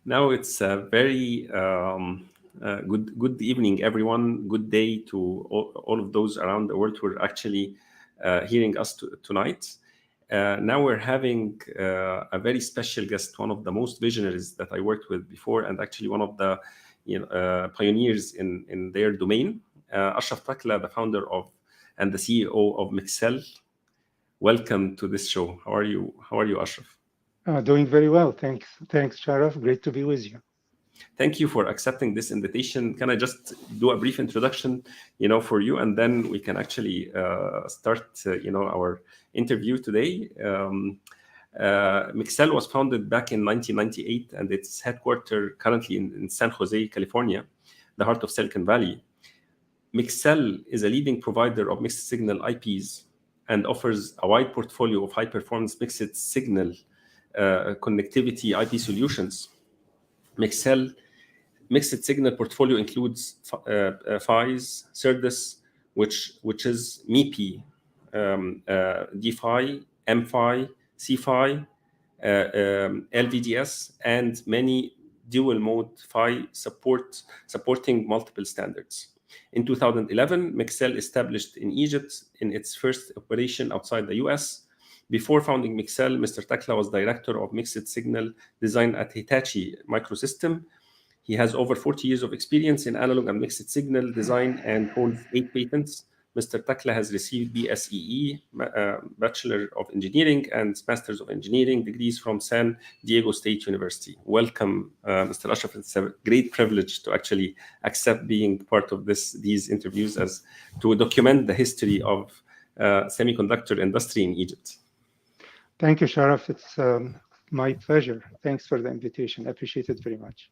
Now it's a very good evening, everyone. Good day to all of those around the world who are actually hearing us tonight. Now we're having a very special guest, one of the most visionaries that I worked with before, and actually one of the pioneers in their domain. Ashraf Takla, the founder of and the CEO of Mixel. Welcome to this show. How are you? How are you, Ashraf? Doing very well. Thanks, Sharaf. Great to be with you. Thank you for accepting this invitation. Can I just do a brief introduction, for you, and then we can actually start, our interview today. Mixel was founded back in 1998, and it's headquartered currently in San Jose, California, the heart of Silicon Valley. Mixel is a leading provider of mixed signal IPs and offers a wide portfolio of high-performance mixed signal connectivity IP solutions. Mixel mixed signal portfolio includes PHYs, SerDes, which is MIPI, DPHY, MPHY, CPHY, LVDS, and many dual mode PHY supporting multiple standards. In 2011, Mixel established in Egypt in its first operation outside the US. Before founding Mixel, Mr. Takla was director of mixed signal design at Hitachi Microsystem. He has over 40 years of experience in analog and mixed signal design and holds 8 patents. Mr. Takla has received BSEE, Bachelor of Engineering, and Masters of Engineering degrees from San Diego State University. Welcome, Mr. Ashraf. It's a great privilege to actually accept being part of these interviews as to document the history of semiconductor industry in Egypt. Thank you, Sharaf. It's my pleasure. Thanks for the invitation. I appreciate it very much.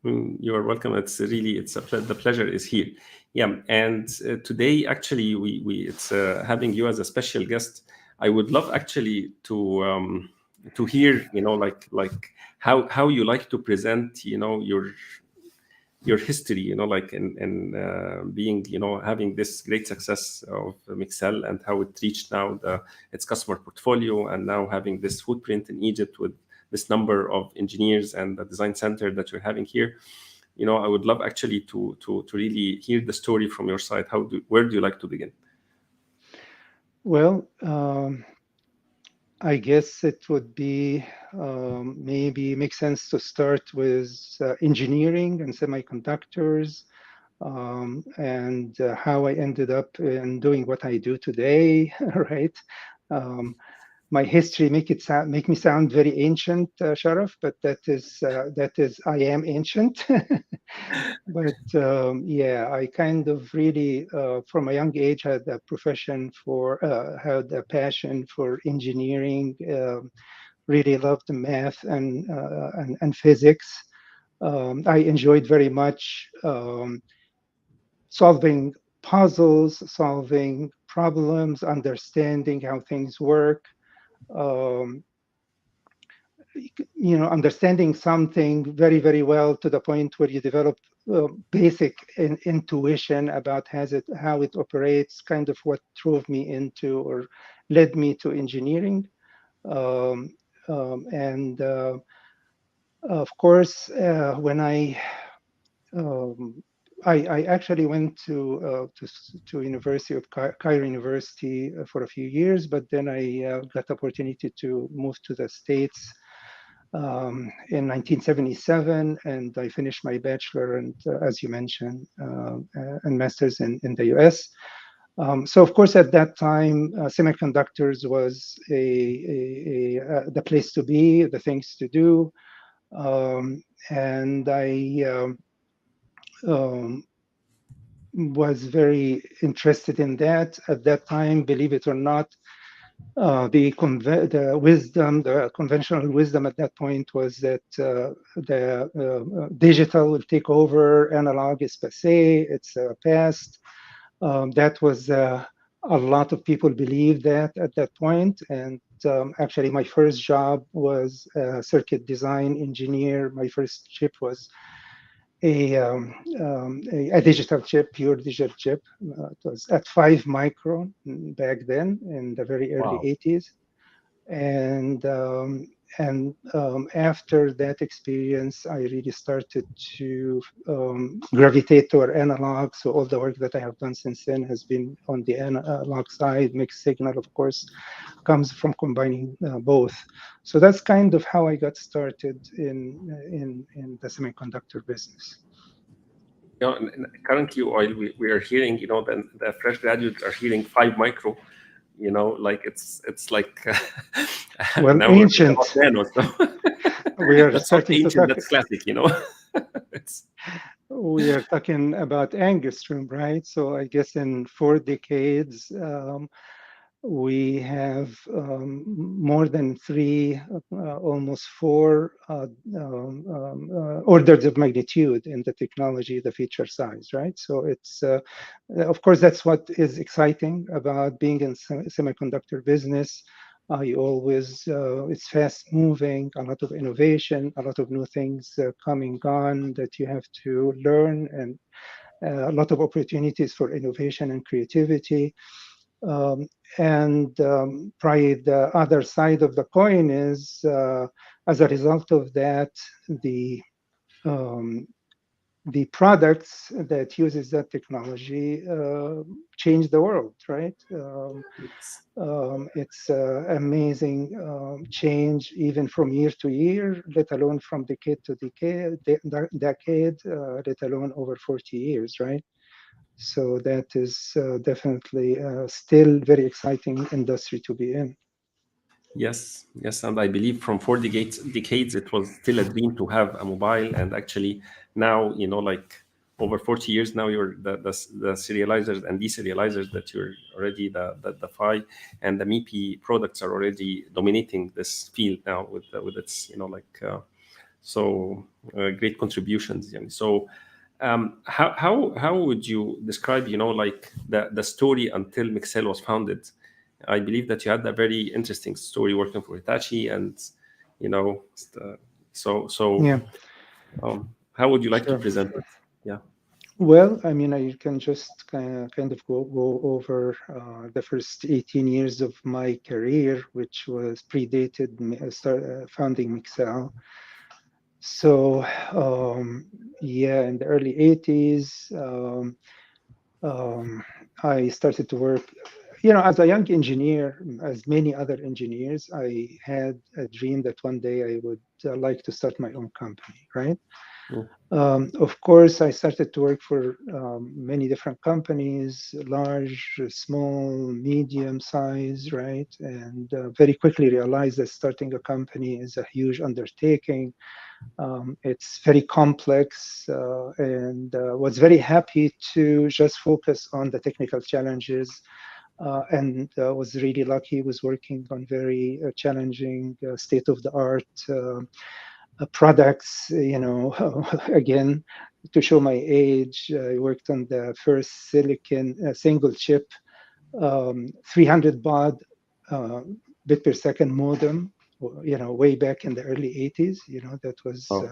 You are welcome. The pleasure is here. Yeah, and today actually it's having you as a special guest. I would love actually to hear like how you like to present your history, in being having this great success of Mixel and how it reached now its customer portfolio, and now having this footprint in Egypt with this number of engineers and the design center that you're having here. I would love actually to really hear the story from your side. Where do you like to begin? Well, I guess it would be maybe make sense to start with engineering and semiconductors, and how I ended up in doing what I do today, right? My history make me sound very ancient, Sharaf, but that is I am ancient. But yeah, I kind of really from a young age had a had a passion for engineering. Really loved math and physics. I enjoyed very much solving puzzles, solving problems, understanding how things work. Understanding something very, very well to the point where you develop basic intuition about how it operates, kind of what drove me into or led me to engineering. And of course, when I actually went to University of Cairo University for a few years, but then I got the opportunity to move to the States in 1977, and I finished my bachelor and, as you mentioned, and master's in the US. So of course, at that time, semiconductors was the place to be, the things to do, and I was very interested in that at that time. Believe it or not, the conventional wisdom at that point was that the digital will take over, analog is passé, it's past. That was a lot of people believed that at that point, and actually my first job was a circuit design engineer. My first chip was a digital chip, pure digital chip. It was at 5 micron back then in the very early 80s. And after that experience, I really started to gravitate toward analog. So all the work that I have done since then has been on the analog side. Mixed signal, of course, comes from combining both. So that's kind of how I got started in the semiconductor business. You know, currently, while we are hearing, you know, the fresh graduates are hearing 5 micro. You know, like it's like Well, now we're talking about ancient. nano. So We are that's not starting to ancient. talk. That's classic. You know, it's We are talking about angstrom, right? So I guess in 4 decades, we have more than 3, almost 4 orders of magnitude in the technology, the feature size, right? So it's, of course, that's what is exciting about being in semiconductor business. You always, it's fast moving, a lot of innovation, a lot of new things coming on that you have to learn, and a lot of opportunities for innovation and creativity. Probably the other side of the coin is, as a result of that, um, the products that uses that technology change the world, right? It's amazing change even from year to year, let alone from decade to decade, let alone over 40 years, right? So that is definitely still very exciting industry to be in. yes, yes, and I believe from 4 decades, it was still a dream to have a mobile, and actually now, you know, like over 40 years now, you're the serializers and deserializers that you're already the PHY and the MIPI products are already dominating this field now with its, you know, like great contributions. Yeah. So how would you describe, you know, like the story until Mixel was founded? I believe that you had a very interesting story working for Hitachi, and you know, Yeah, how would you like to sure. present it? Yeah. Well, I mean, I can just kind of go over the first 18 years of my career, which was predated founding Mixel. So, yeah, in the early 80s, I started to work, you know, as a young engineer, as many other engineers. I had a dream that one day I would like to start my own company, right? Mm. Of course, I started to work for many different companies, large, small, medium size, right? And very quickly realized that starting a company is a huge undertaking. It's very complex, and was very happy to just focus on the technical challenges, and was really lucky. Was working on very challenging, state-of-the-art products. You know, again, to show my age, I worked on the first silicon single chip 300 baud bit per second modem, you know, way back in the early 80s. You know, that was Oh,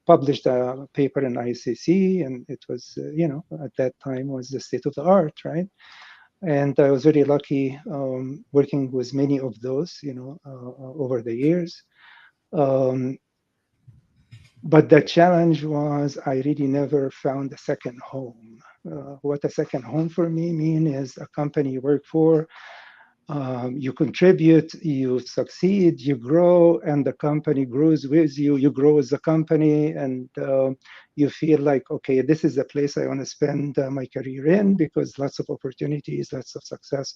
published a paper in ICC, and it was, you know, at that time was the state of the art, right? And I was very lucky working with many of those, you know, over the years. Um, but the challenge was I really never found a second home. What a second home for me mean is a company you work for, you contribute, you succeed, you grow, and the company grows with you. You grow as a company, and you feel like, okay, this is the place I want to spend my career in, because lots of opportunities, lots of success.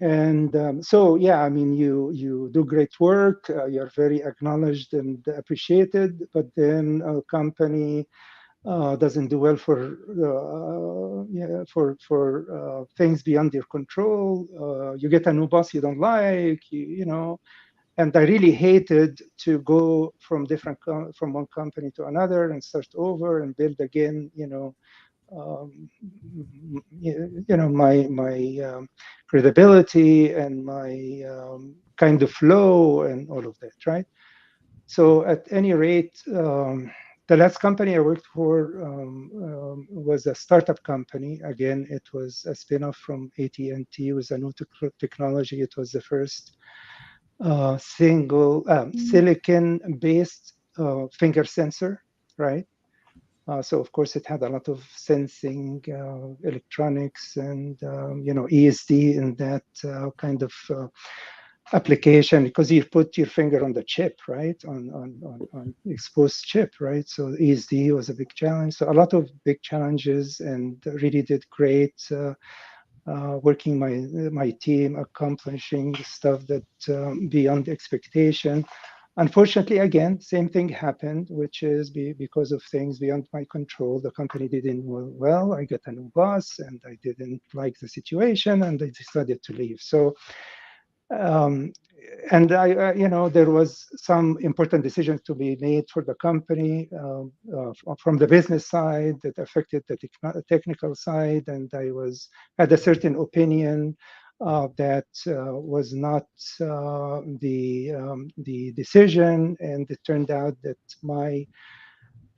And so, yeah, I mean, you do great work. You're very acknowledged and appreciated, but then a company doesn't do well for things beyond your control. You get a new boss you don't like, you know. And I really hated to go from from one company to another and start over and build again, you know. You know, my credibility and my kind of flow and all of that, right? So at any rate, the last company I worked for was a startup company. Again, it was a spin-off from AT&T. It was a new technology. It was the first single silicon-based finger sensor, right? So of course it had a lot of sensing, electronics, and ESD in that kind of application, because you put your finger on the chip, right, on exposed chip, right? So ESD was a big challenge. So a lot of big challenges, and really did great. Working my team, accomplishing stuff that beyond expectation. Unfortunately, again, same thing happened, which is because of things beyond my control. The company didn't do well. I got a new boss, and I didn't like the situation, and I decided to leave. So um, and there was some important decisions to be made for the company from the business side that affected the technical side, and I had a certain opinion that was not the decision, and it turned out that my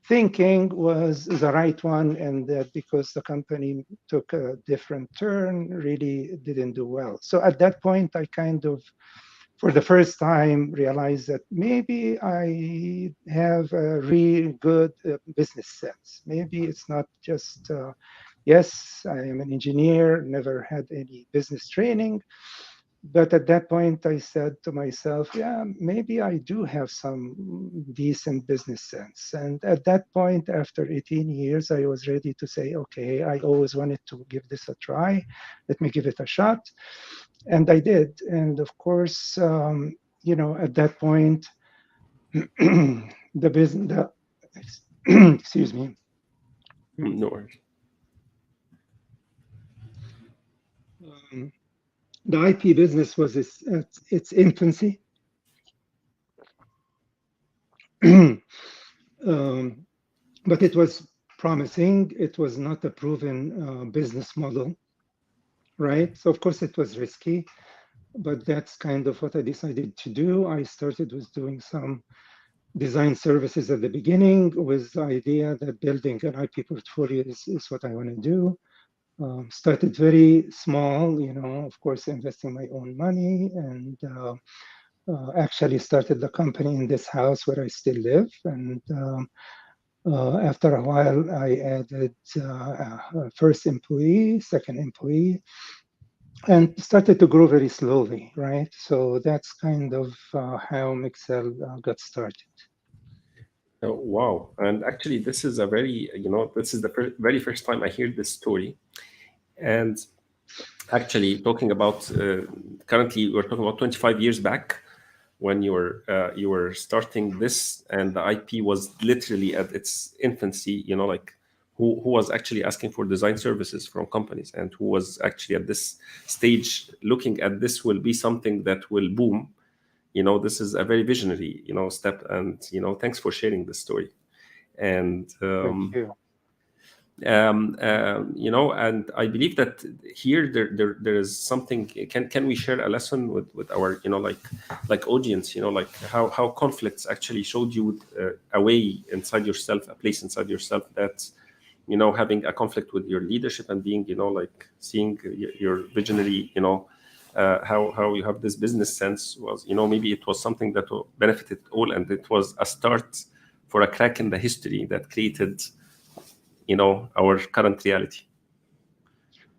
thinking was the right one, and that because the company took a different turn, really didn't do well. So at that point, I kind of, for the first time, realized that maybe I have a really good business sense. Maybe it's not just, yes, I am an engineer, never had any business training. But at that point, I said to myself, yeah, maybe I do have some decent business sense. And at that point, after 18 years, I was ready to say, okay, I always wanted to give this a try. Let me give it a shot. And I did. And of course, at that point, the business, excuse me, No worries. the IP business was at its infancy. But it was promising. It was not a proven business model, right? So of course it was risky, but that's kind of what I decided to do. I started with doing some design services at the beginning with the idea that building an IP portfolio is what I want to do. Started very small, of course, investing my own money, and actually started the company in this house where I still live. And after a while, I added first employee, second employee, and started to grow very slowly, right? So that's kind of how Mixel got started. Oh, wow. And actually, this is a very, this is the very first time I hear this story. And actually, talking about currently, we're talking about 25 years back when you were starting this, and the IP was literally at its infancy. Like who was actually asking for design services from companies, and who was actually at this stage looking at this will be something that will boom. This is a very visionary step, and thanks for sharing this story. And Thank you. and I believe that here there is something. Can we share a lesson with our like audience? Like how conflicts actually showed you a way inside yourself, a place inside yourself that having a conflict with your leadership, and being like seeing your visionary how you have this business sense was maybe it was something that benefited all, and it was a start for a crack in the history that created our current reality.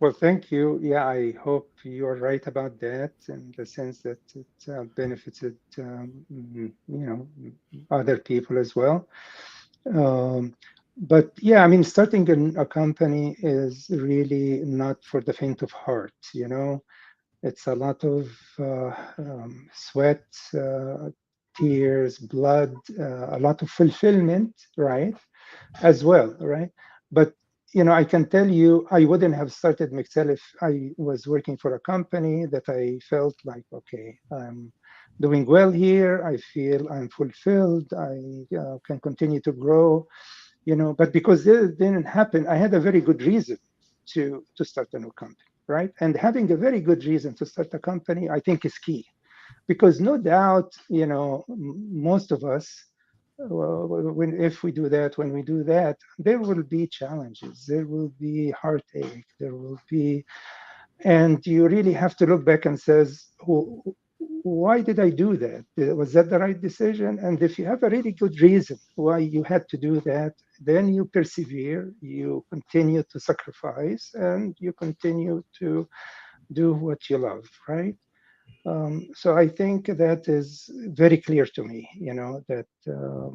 Well, thank you. Yeah, I hope you're right about that, in the sense that it benefited, other people as well. But yeah, I mean, starting a company is really not for the faint of heart. It's a lot of sweat, tears, blood, a lot of fulfillment, right? As well, right? But I can tell you, I wouldn't have started Mixel if I was working for a company that I felt like, okay, I'm doing well here. I feel I'm fulfilled. I can continue to grow, But because this didn't happen, I had a very good reason to start a new company, right? And having a very good reason to start a company, I think, is key, because no doubt, most of us, if we do that, when we do that, there will be challenges, there will be heartache, there will be, and you really have to look back and says, why did I do that? Was that the right decision? And if you have a really good reason why you had to do that, then you persevere, you continue to sacrifice, and you continue to do what you love, right? So I think that is very clear to me, that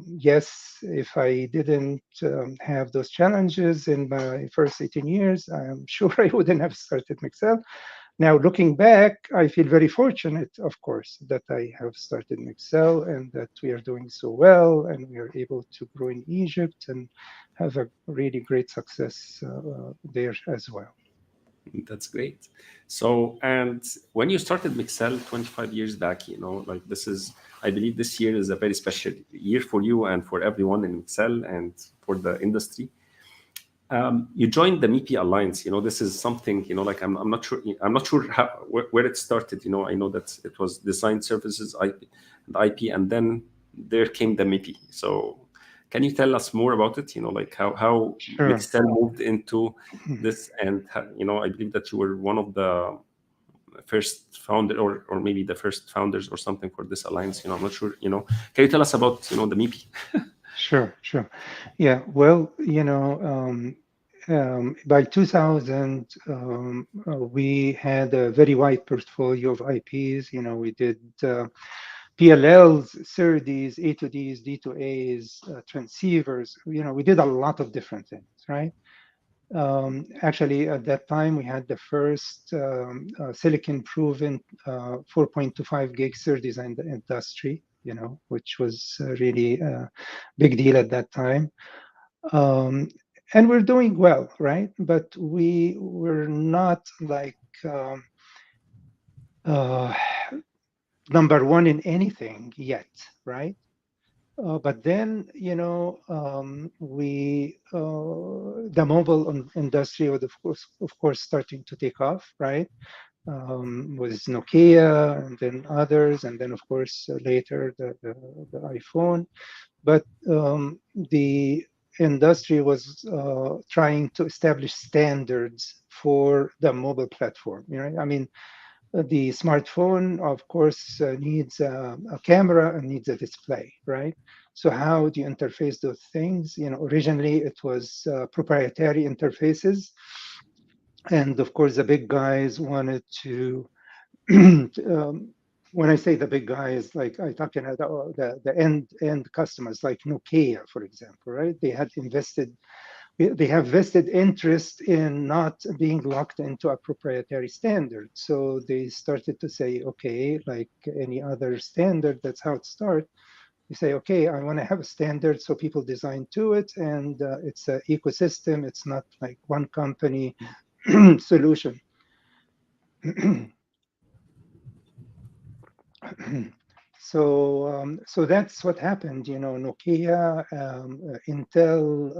yes, if I didn't have those challenges in my first 18 years, I'm sure I wouldn't have started Mixel. Now, looking back, I feel very fortunate, of course, that I have started Mixel and that we are doing so well and we are able to grow in Egypt and have a really great success there as well. That's great. So, and when you started Mixel 25 years back, like this is, I believe this year is a very special year for you and for everyone in Mixel and for the industry. You joined the MIPI Alliance. This is something, like I'm not sure how, where it started. I know that it was design services, IP, and then there came the MIPI. So can you tell us more about it? Like how Sure. Mixel moved into this, and I believe that you were one of the first founder, or maybe the first founders or something for this alliance. I'm not sure. Can you tell us about the MIPI? Sure. Yeah, well, by 2000, we had a very wide portfolio of IPs. We did PLLs, SerDes, A2Ds, D2As, transceivers. We did a lot of different things, right? Actually, at that time, we had the first silicon-proven 4.25 gig SerDes in the industry, which was really a big deal at that time. And we're doing well, right? But we were not like number one in anything yet, right? But then, the mobile industry was, of course, starting to take off, right? With Nokia and then others, and then, of course, later the iPhone. But the industry was trying to establish standards for the mobile platform. I mean, the smartphone, of course, needs a camera and needs a display, right? So how do you interface those things? Originally it was proprietary interfaces, and of course the big guys wanted to. When I say the big guys, like I talking about the end customers, like Nokia, for example, right? They have vested interest in not being locked into a proprietary standard. So they started to say, okay, like any other standard, that's how it starts. You say, okay, I want to have a standard so people design to it, and it's an ecosystem. It's not like one company solution. So that's what happened. Nokia, Intel,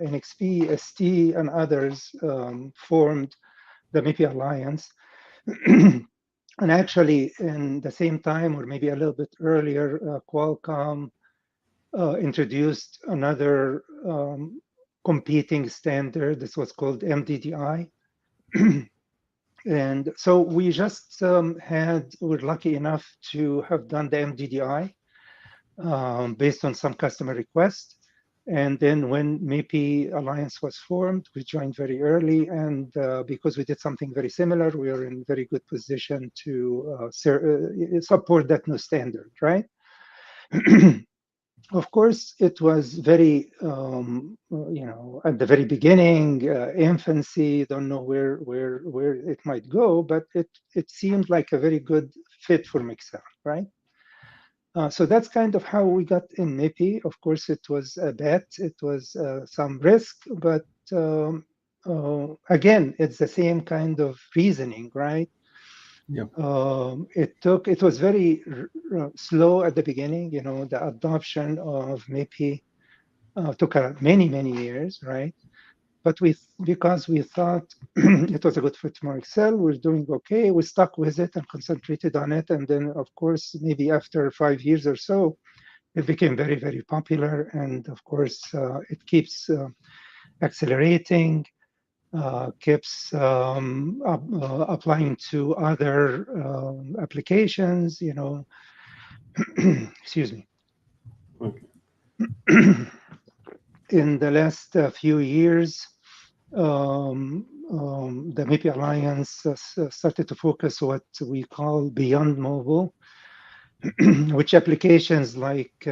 NXP, ST, and others formed the MIPI Alliance. And actually, in the same time, or maybe a little bit earlier, Qualcomm introduced another competing standard. This was called MDDI. And so we just we're lucky enough to have done the MDDI based on some customer request. And then when MIPI Alliance was formed, we joined very early. And because we did something very similar, we are in very good position to support that new standard, right? Of course, it was very, at the very beginning, infancy. Don't know where it might go, but it seemed like a very good fit for Mixel, right? So that's kind of how we got in MIPI. Of course, it was a bet. It was some risk, but again, it's the same kind of reasoning, right? Yeah. It was very slow at the beginning. The adoption of MIPI took many years, right? But because we thought it was a good fit for Excel, we're doing okay. We stuck with it and concentrated on it. And then, of course, maybe after 5 years or so, it became very popular. And of course, it keeps accelerating. keeps applying to other applications, excuse me. Okay. In the last few years, the MIPI Alliance started to focus what we call beyond mobile, which applications like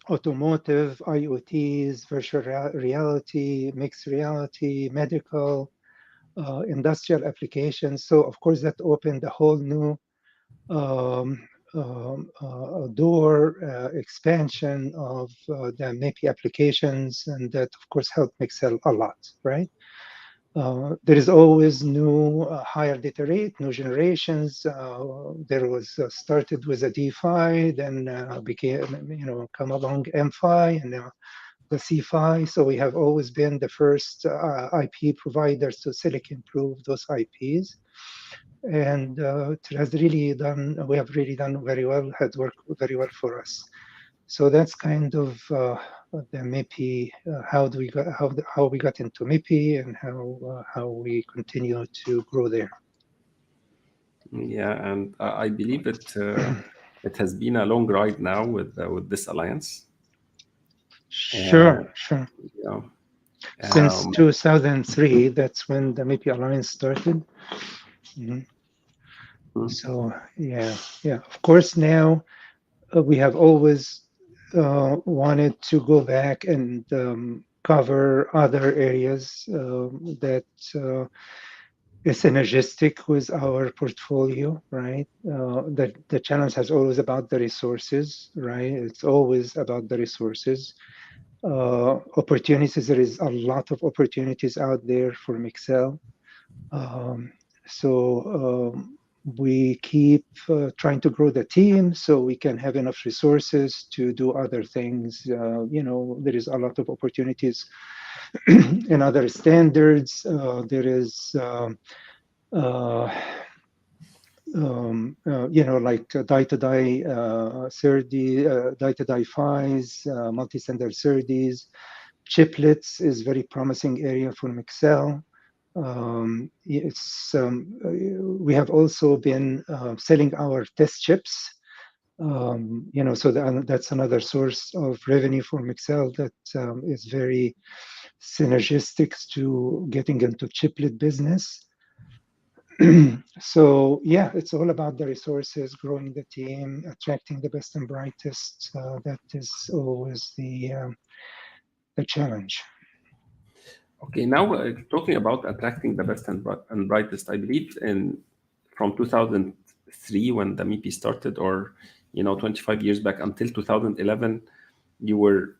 automotive, IoTs, virtual reality, mixed reality, medical, industrial applications. So of course that opened a whole new door expansion of the MIPI applications, and that of course helped Mixel a lot, right? There is always new higher data rate, new generations. There was started with a D5, then became, come along M5, and now the C5. So we have always been the first IP providers to silicon prove those IPs. And it has really done, we have really done very well, had worked very well for us. So that's kind of the MIPI, how we got into MIPI and how we continue to grow there. Yeah, and I believe it has been a long ride now with this alliance. Sure. Yeah. Since 2003, that's when the MIPI Alliance started. So yeah. Of course, now we have always wanted to go back and cover other areas that is synergistic with our portfolio, right? The challenge has always about the resources, right? It's always about the resources. Opportunities, there is a lot of opportunities out there for Mixel. We keep trying to grow the team so we can have enough resources to do other things. There is a lot of opportunities in other standards. There is, like die-to-die SerDes, die-to-die PHYs, multi-standard SerDes. Chiplets is very promising area for Mixel. We have also been selling our test chips, so that's another source of revenue for Mixel that is very synergistic to getting into chiplet business. So yeah, it's all about the resources, growing the team, attracting the best and brightest. That is always the challenge. Okay, now talking about attracting the best and brightest, I believe from 2003 when the MIPI started, or 25 years back until 2011, you were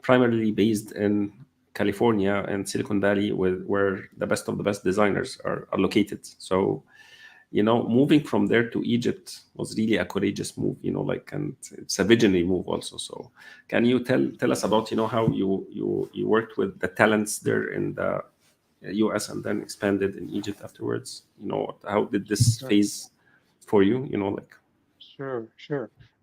primarily based in California and Silicon Valley, where the best of the best designers are located. So, moving from there to Egypt was really a courageous move, and it's a visionary move also. So can you tell us about, how you worked with the talents there in the US and then expanded in Egypt afterwards? How did this phase for you, Sure.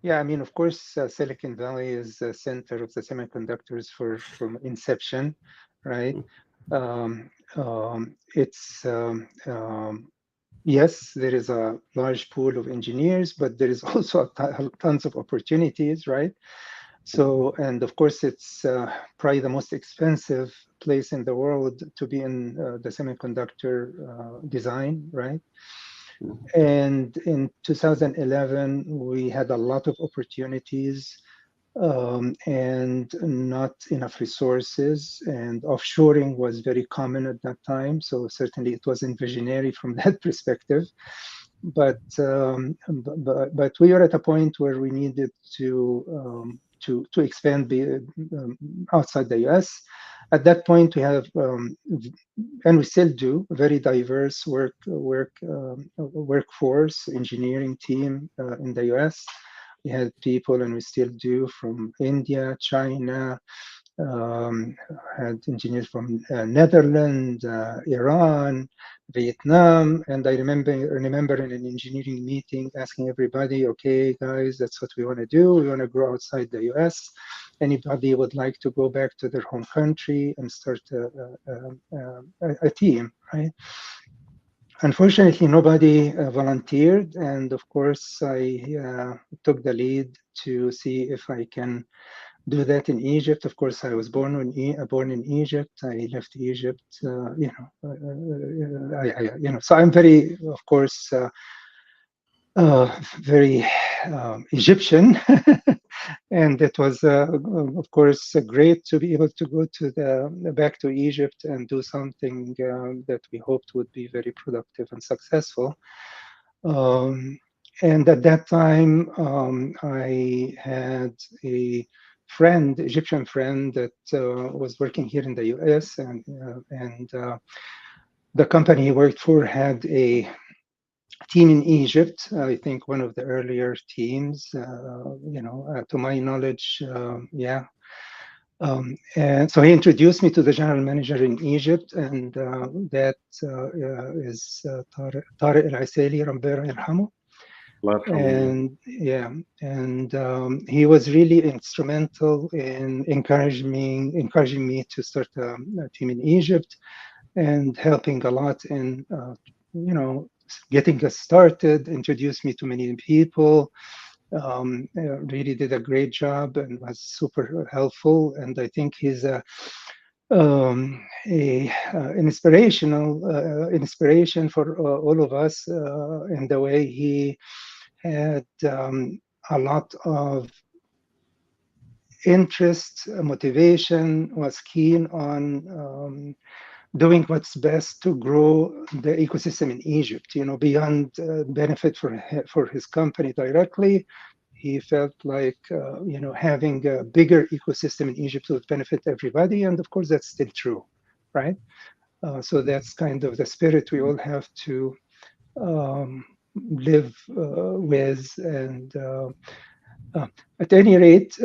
Yeah, I mean, of course, Silicon Valley is the center of the semiconductors from inception, right? Yes, there is a large pool of engineers, but there is also tons of opportunities, right? So, and of course, it's probably the most expensive place in the world to be in the semiconductor design, right? And in 2011, we had a lot of opportunities and not enough resources, and offshoring was very common at that time. So certainly it wasn't visionary from that perspective. But we were at a point where we needed to expand outside the US. At that point, we have, and we still do, a very diverse workforce, engineering team in the US. We had people, and we still do, from India, China, had engineers from Netherlands, Iran, Vietnam, and I remember in an engineering meeting asking everybody, okay, guys, that's what we want to do. We want to grow outside the US. anybody would like to go back to their home country and start a team, right? Unfortunately, nobody volunteered, and of course, I took the lead to see if I can do that in Egypt. Of course, I was born in Egypt. I left Egypt, so I'm very, of course, very Egyptian. And it was, of course, great to be able to go to back to Egypt and do something that we hoped would be very productive and successful. And at that time, I had a friend, Egyptian friend, that was working here in the U.S. and the company he worked for had a team in Egypt. I think one of the earlier teams, to my knowledge, yeah. And so he introduced me to the general manager in Egypt, and that is Tariq Al-Asaili, Rabbana yarhamu. And yeah, and he was really instrumental in encouraging me to start a team in Egypt, and helping a lot in getting us started, introduced me to many people, really did a great job and was super helpful. And I think he's inspiration for all of us in the way he had a lot of interest, motivation, was keen on doing what's best to grow the ecosystem in Egypt, beyond benefit for his company directly. He felt like, having a bigger ecosystem in Egypt would benefit everybody. And of course, that's still true, right? So that's kind of the spirit we all have to live with. And at any rate,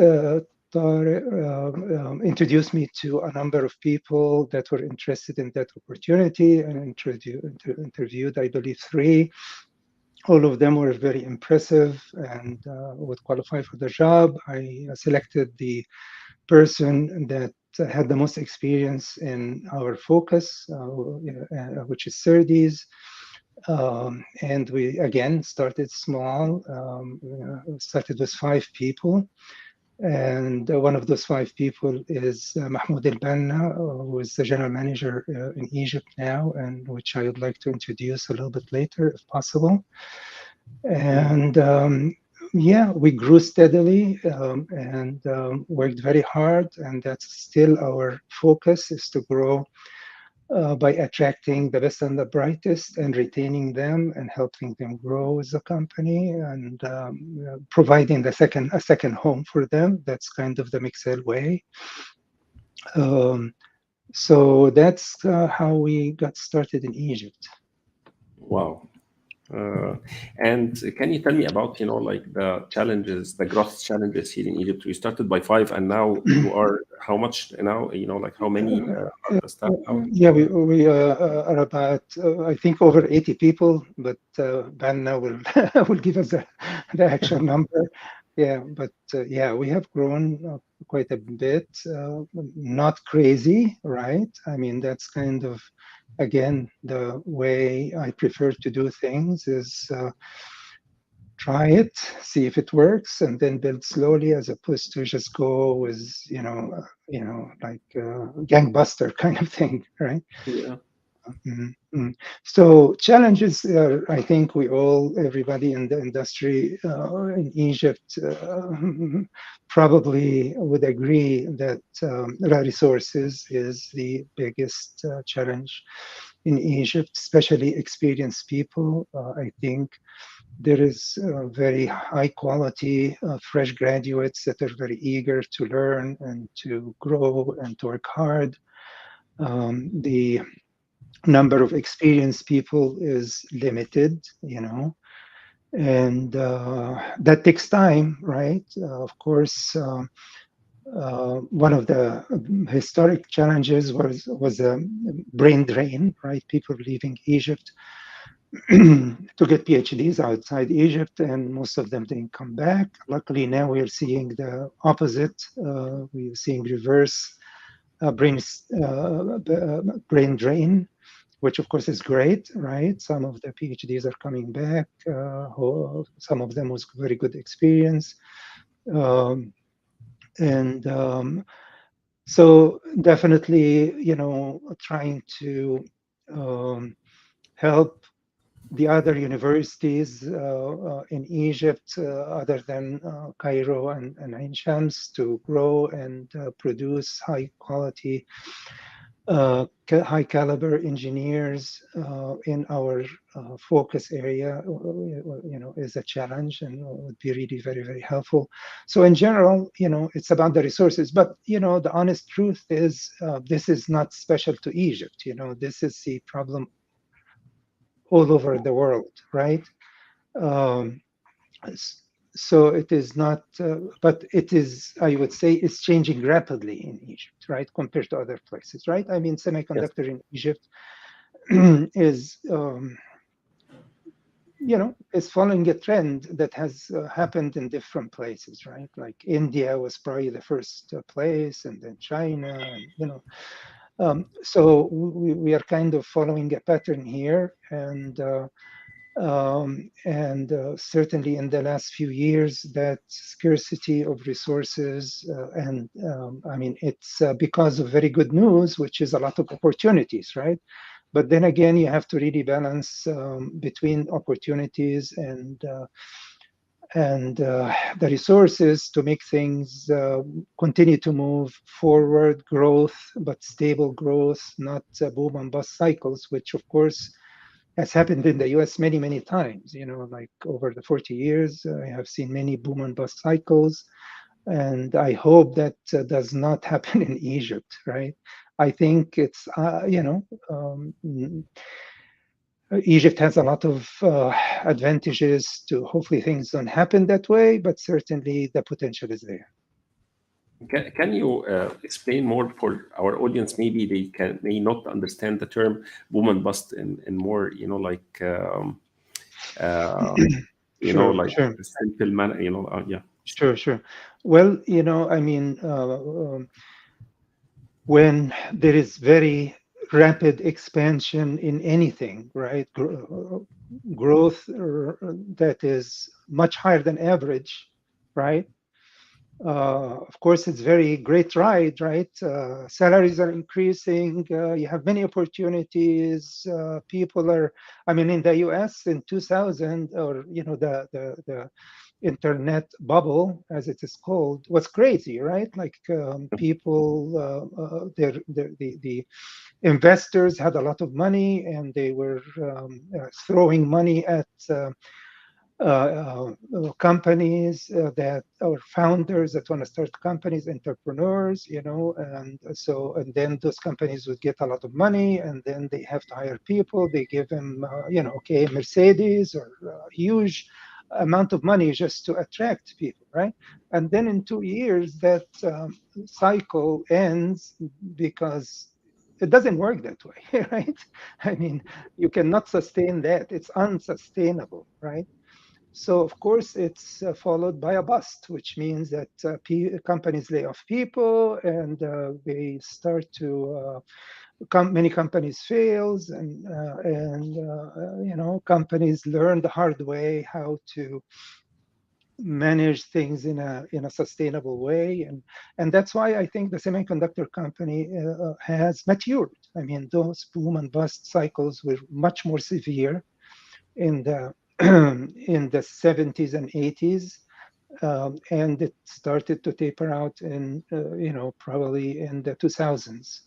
introduced me to a number of people that were interested in that opportunity, and interviewed, I believe, 3. All of them were very impressive and would qualify for the job. I selected the person that had the most experience in our focus, which is SerDes. And we again started small, started with 5 people. And one of those 5 people is Mahmoud El-Banna, who is the general manager in Egypt now, and which I would like to introduce a little bit later, if possible. And yeah, we grew steadily and worked very hard, and that's still our focus, is to grow by attracting the best and the brightest and retaining them and helping them grow as a company, and providing a second home for them. That's kind of the Mixel way. So that's how we got started in Egypt. Wow. And can you tell me about, like the challenges, the growth challenges here in Egypt? We started by 5, and now you are how much now? Like how many are the staff now? Yeah, we are about, I think, over 80 people, but Banna will will give us the actual number. Yeah, but yeah, we have grown quite a bit. Not crazy, right? I mean, that's kind of, again, the way I prefer to do things is try it, see if it works, and then build slowly, as opposed to just go with, like gangbuster kind of thing, right? Yeah. Mm-hmm. So challenges, I think everybody in the industry in Egypt probably would agree that resources is the biggest challenge in Egypt, especially experienced people. I think there is very high quality fresh graduates that are very eager to learn and to grow and to work hard. The number of experienced people is limited, and that takes time, right? Of course, one of the historic challenges was a brain drain, right? People leaving Egypt to get PhDs outside Egypt, and most of them didn't come back. Luckily, now we are seeing the opposite. We're seeing reverse brain drain, which of course is great, right? Some of the PhDs are coming back. Some of them was very good experience. And so definitely, trying to help the other universities in Egypt, other than Cairo and Ain Shams, to grow and produce high quality, high caliber engineers in our focus area, is a challenge and would be really very, very helpful. So in general, it's about the resources, but, the honest truth is this is not special to Egypt. This is the problem all over the world, right? Um, so it is not, but it is, I would say, it's changing rapidly in Egypt, right, compared to other places, right? I mean, Yes. semiconductor in Egypt is, is following a trend that has happened in different places, right? Like India was probably the first place, and then China, and so we are kind of following a pattern here, and certainly in the last few years, that scarcity of resources, and I mean, it's because of very good news, which is a lot of opportunities, right? But then again, you have to really balance between opportunities and the resources to make things continue to move forward, growth, but stable growth, not boom and bust cycles, which of course has happened in the US many, many times. Like over the 40 years, I have seen many boom and bust cycles. And I hope that does not happen in Egypt, right? I think it's, Egypt has a lot of advantages to hopefully things don't happen that way, but certainly the potential is there. Can you explain more for our audience? Maybe they may not understand the term boom and bust in more, like uh, Sure, like sure, a simple manner. Yeah. sure. Well, I mean, when there is very rapid expansion in anything, right? Growth that is much higher than average, right? Of course, it's very great ride, right? Salaries are increasing. You have many opportunities. People are, I mean, in the U.S. in 2000, or the internet bubble, as it is called, was crazy, right? Like people, the investors had a lot of money, and they were throwing money at companies that or founders that want to start companies, entrepreneurs, and then those companies would get a lot of money, and then they have to hire people. They give them, okay, Mercedes or huge amount of money just to attract people, right? And then in 2 years, that cycle ends because it doesn't work that way, right? I mean, you cannot sustain that. It's unsustainable, right? So of course, it's followed by a bust, which means that companies lay off people, and they start to many companies fails, and companies learn the hard way how to manage things in a sustainable way, and that's why I think the semiconductor company has matured. I mean, those boom and bust cycles were much more severe in the in the 70s and 80s, and it started to taper out in probably in the 2000s.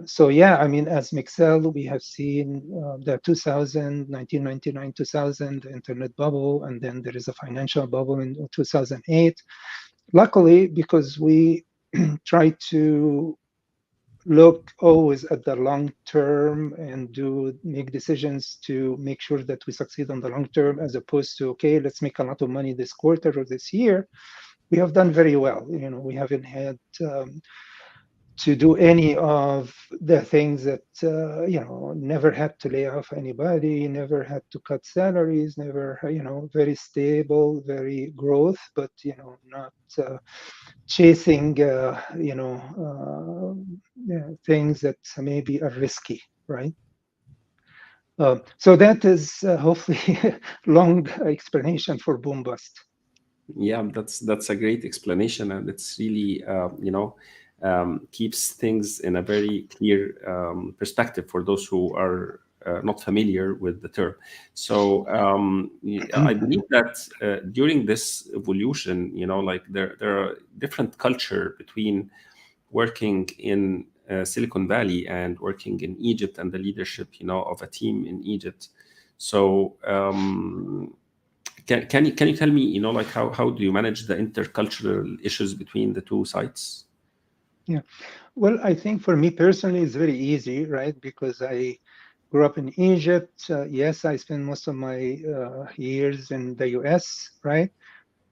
So yeah, I mean, as Mixel, we have seen the 2000, 1999, 2000 internet bubble, and then there is a financial bubble in 2008. Luckily, because we try to look always at the long term and make decisions to make sure that we succeed on the long term, as opposed to, okay, let's make a lot of money this quarter or this year. We have done very well. We haven't had to do any of the things that never had to lay off anybody, never had to cut salaries, never very stable, very growth, but not chasing things that maybe are risky, right? So that is hopefully long explanation for boom bust. Yeah, that's a great explanation, and it's really keeps things in a very clear perspective for those who are not familiar with the term. So I believe that during this evolution, like there are different culture between working in Silicon Valley and working in Egypt, and the leadership of a team in Egypt. So can you tell me, like how do you manage the intercultural issues between the two sites? Yeah. Well, I think for me personally, it's very easy, right? Because I grew up in Egypt. Yes, I spent most of my years in the US, right?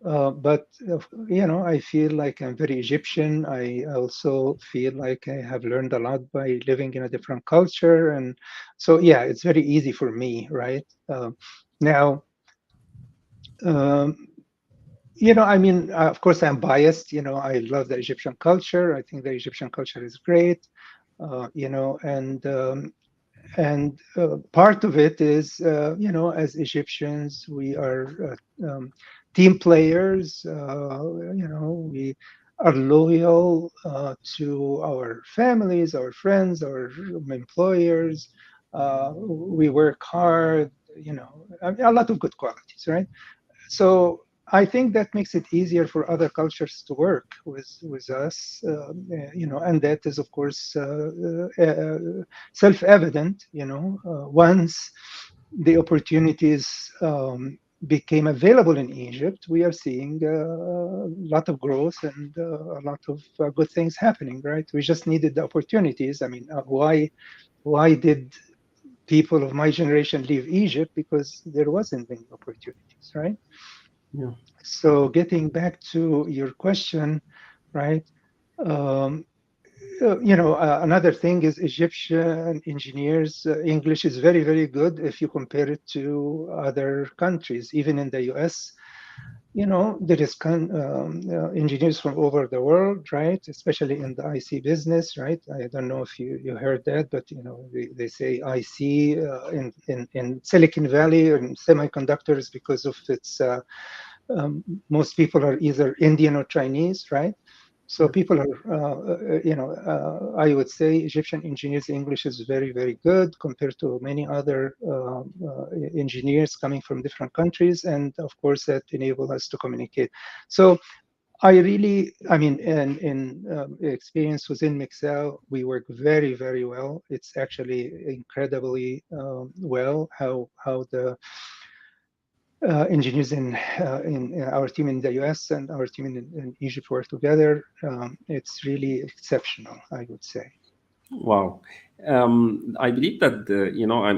But I feel like I'm very Egyptian. I also feel like I have learned a lot by living in a different culture, and so yeah, it's very easy for me, right? Now, um, I mean, of course, I'm biased. I love the Egyptian culture. I think the Egyptian culture is great. And part of it is, as Egyptians, we are team players. We are loyal to our families, our friends, our employers. We work hard. I mean, a lot of good qualities, right? So I think that makes it easier for other cultures to work with us, and that is of course self-evident. Once the opportunities became available in Egypt, we are seeing a lot of growth and a lot of good things happening. Right? We just needed the opportunities. I mean, why did people of my generation leave Egypt? Because there wasn't any opportunities, right? Yeah. So getting back to your question, right? Um, Another thing is Egyptian engineers' English is very, very good if you compare it to other countries. Even in the US, there is engineers from over the world, right? Especially in the IC business, right? I don't know if you heard that, but they say IC in Silicon Valley and semiconductors because of its most people are either Indian or Chinese, right? So people are, I would say Egyptian engineers' English is very, very good compared to many other engineers coming from different countries. And of course, that enables us to communicate. So I mean, in experience within Mixel, we work very, very well. It's actually incredibly well how the engineers in our team in the US and our team in Egypt work together. It's really exceptional, I would say. Wow. I believe that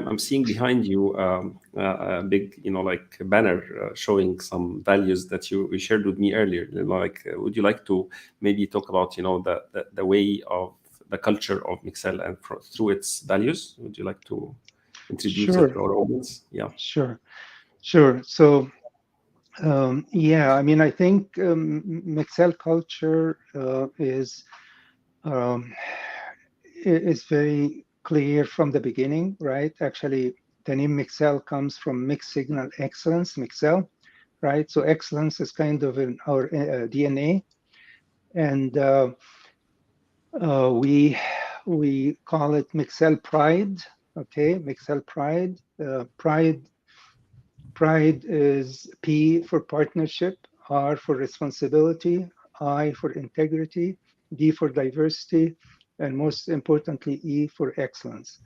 I'm seeing behind you a big like banner showing some values that you shared with me earlier. Like, would you like to maybe talk about the way of the culture of Mixel and through its values? Would you like to introduce it Sure, to our audience? Yeah. sure, sure. So yeah, I mean, I think Mixel culture um, is very clear from the beginning, right? Actually, the name Mixel comes from mixed signal excellence, Mixel, right? So excellence is kind of in our DNA, and we call it Mixel Pride. Okay, Mixel Pride. Pride is P for partnership, R for responsibility, I for integrity, D for diversity, and most importantly, E for excellence.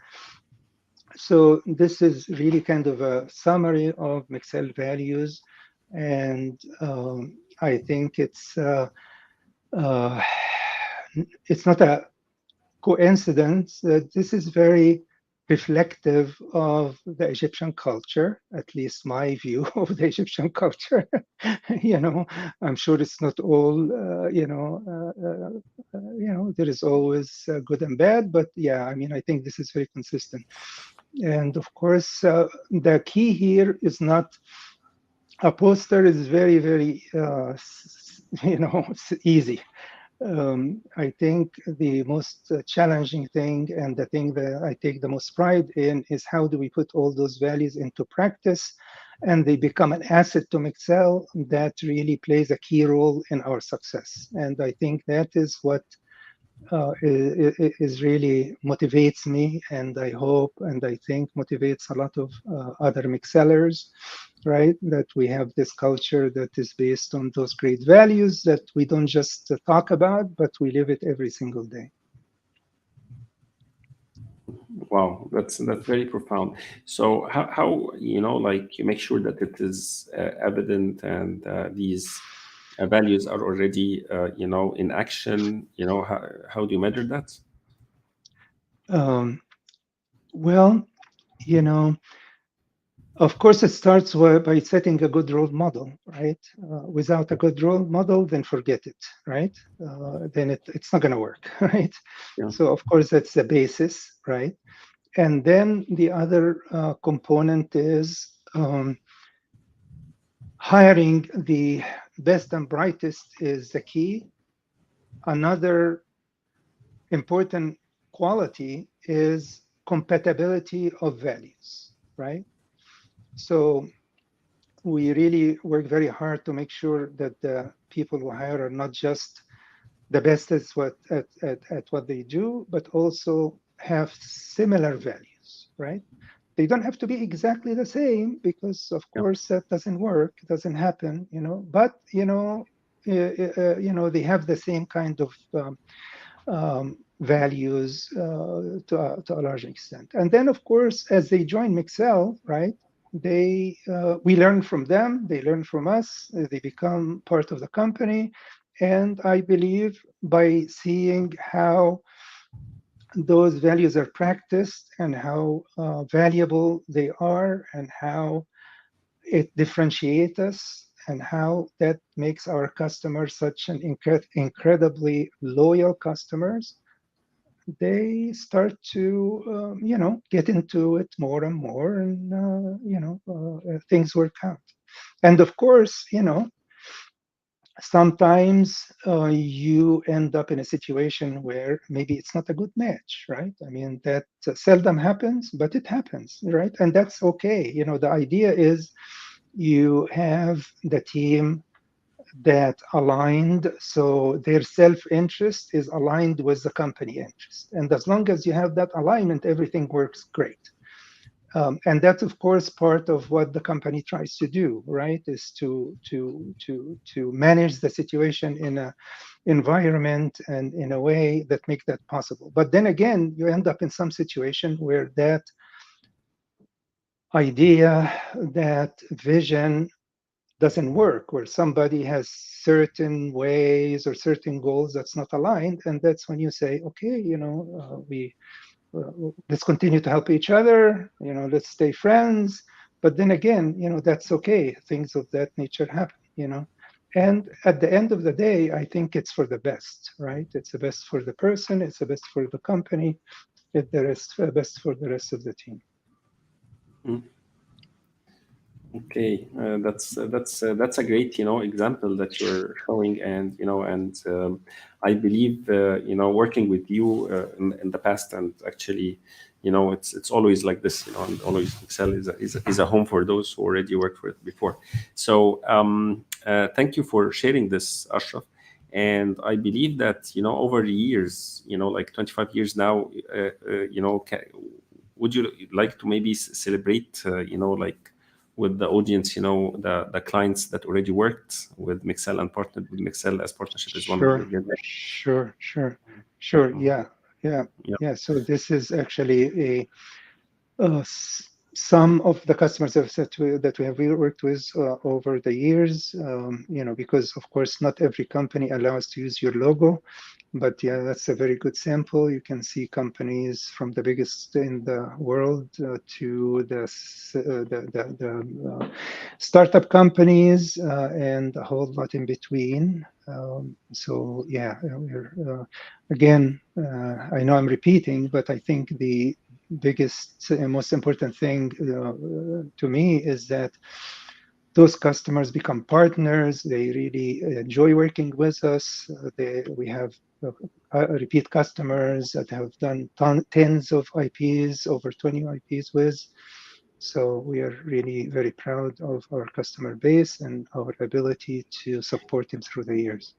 So this is really kind of a summary of Mixel values, and I think uh, it's not a coincidence that this is very reflective of the Egyptian culture, at least my view of the Egyptian culture. I'm sure it's not all, there is always good and bad, but yeah, I mean, I think this is very consistent. And of course, the key here is not a poster is very, very, easy. I think the most challenging thing and the thing that I take the most pride in is how do we put all those values into practice and they become an asset to Mixel that really plays a key role in our success. And I think that is what is really motivates me, and I hope and I think motivates a lot of other Mixellers, right? That we have this culture that is based on those great values that we don't just talk about, but we live it every single day. Wow, that's very profound. So how like you make sure that it is evident and these values are already in action? How do you measure that? Well, of course, it starts by setting a good role model, right? Without a good role model, then forget it, right? Then it's not going to work, right? Yeah. So, of course, that's the basis, right? And then the other component is hiring the best and brightest is the key. Another important quality is compatibility of values, right? So we really work very hard to make sure that the people we hire are not just the best at what they do, but also have similar values, right? They don't have to be exactly the same because, of course, that doesn't work, doesn't happen, But they have the same kind of values to a large extent. And then, of course, as they join Mixel, right? We learn from them, they learn from us, they become part of the company. And I believe by seeing how those values are practiced and how valuable they are and how it differentiates us and how that makes our customers such an incredibly loyal customers, they start to get into it more and more, and things work out. And of course, sometimes you end up in a situation where maybe it's not a good match, right? I mean, that seldom happens, but it happens, right? And that's okay. The idea is you have the team that aligned, so their self-interest is aligned with the company interest. And as long as you have that alignment, everything works great. And that's, of course, part of what the company tries to do, right? Is to manage the situation in a environment and in a way that make that possible. But then again, you end up in some situation where that idea, that vision doesn't work, where somebody has certain ways or certain goals that's not aligned, and that's when you say, okay, let's continue to help each other, let's stay friends. But then again, that's okay. Things of that nature happen, and at the end of the day, I think it's for the best, right? It's the best for the person, it's the best for the company, it's the best for the rest of the team. Okay, that's a great example that you're showing, and I believe working with you in the past, and actually it's always like this, and always Excel is a home for those who already worked for it before. So thank you for sharing this, Ashraf. And I believe that over the years, like 25 years now, would you like to maybe celebrate like with the audience, the clients that already worked with Mixel and partnered with Mixel as partnership is one of your Sure. Yeah. So this is actually some of the customers that we have worked with over the years, because of course not every company allows to use your logo, but yeah, that's a very good sample. You can see companies from the biggest in the world to the startup companies and a whole lot in between. So yeah, again, I know I'm repeating, but I think the biggest and most important thing to me is that those customers become partners. They really enjoy working with us. We have repeat customers that have done tens of IPs, over 20 IPs with. So we are really very proud of our customer base and our ability to support them through the years.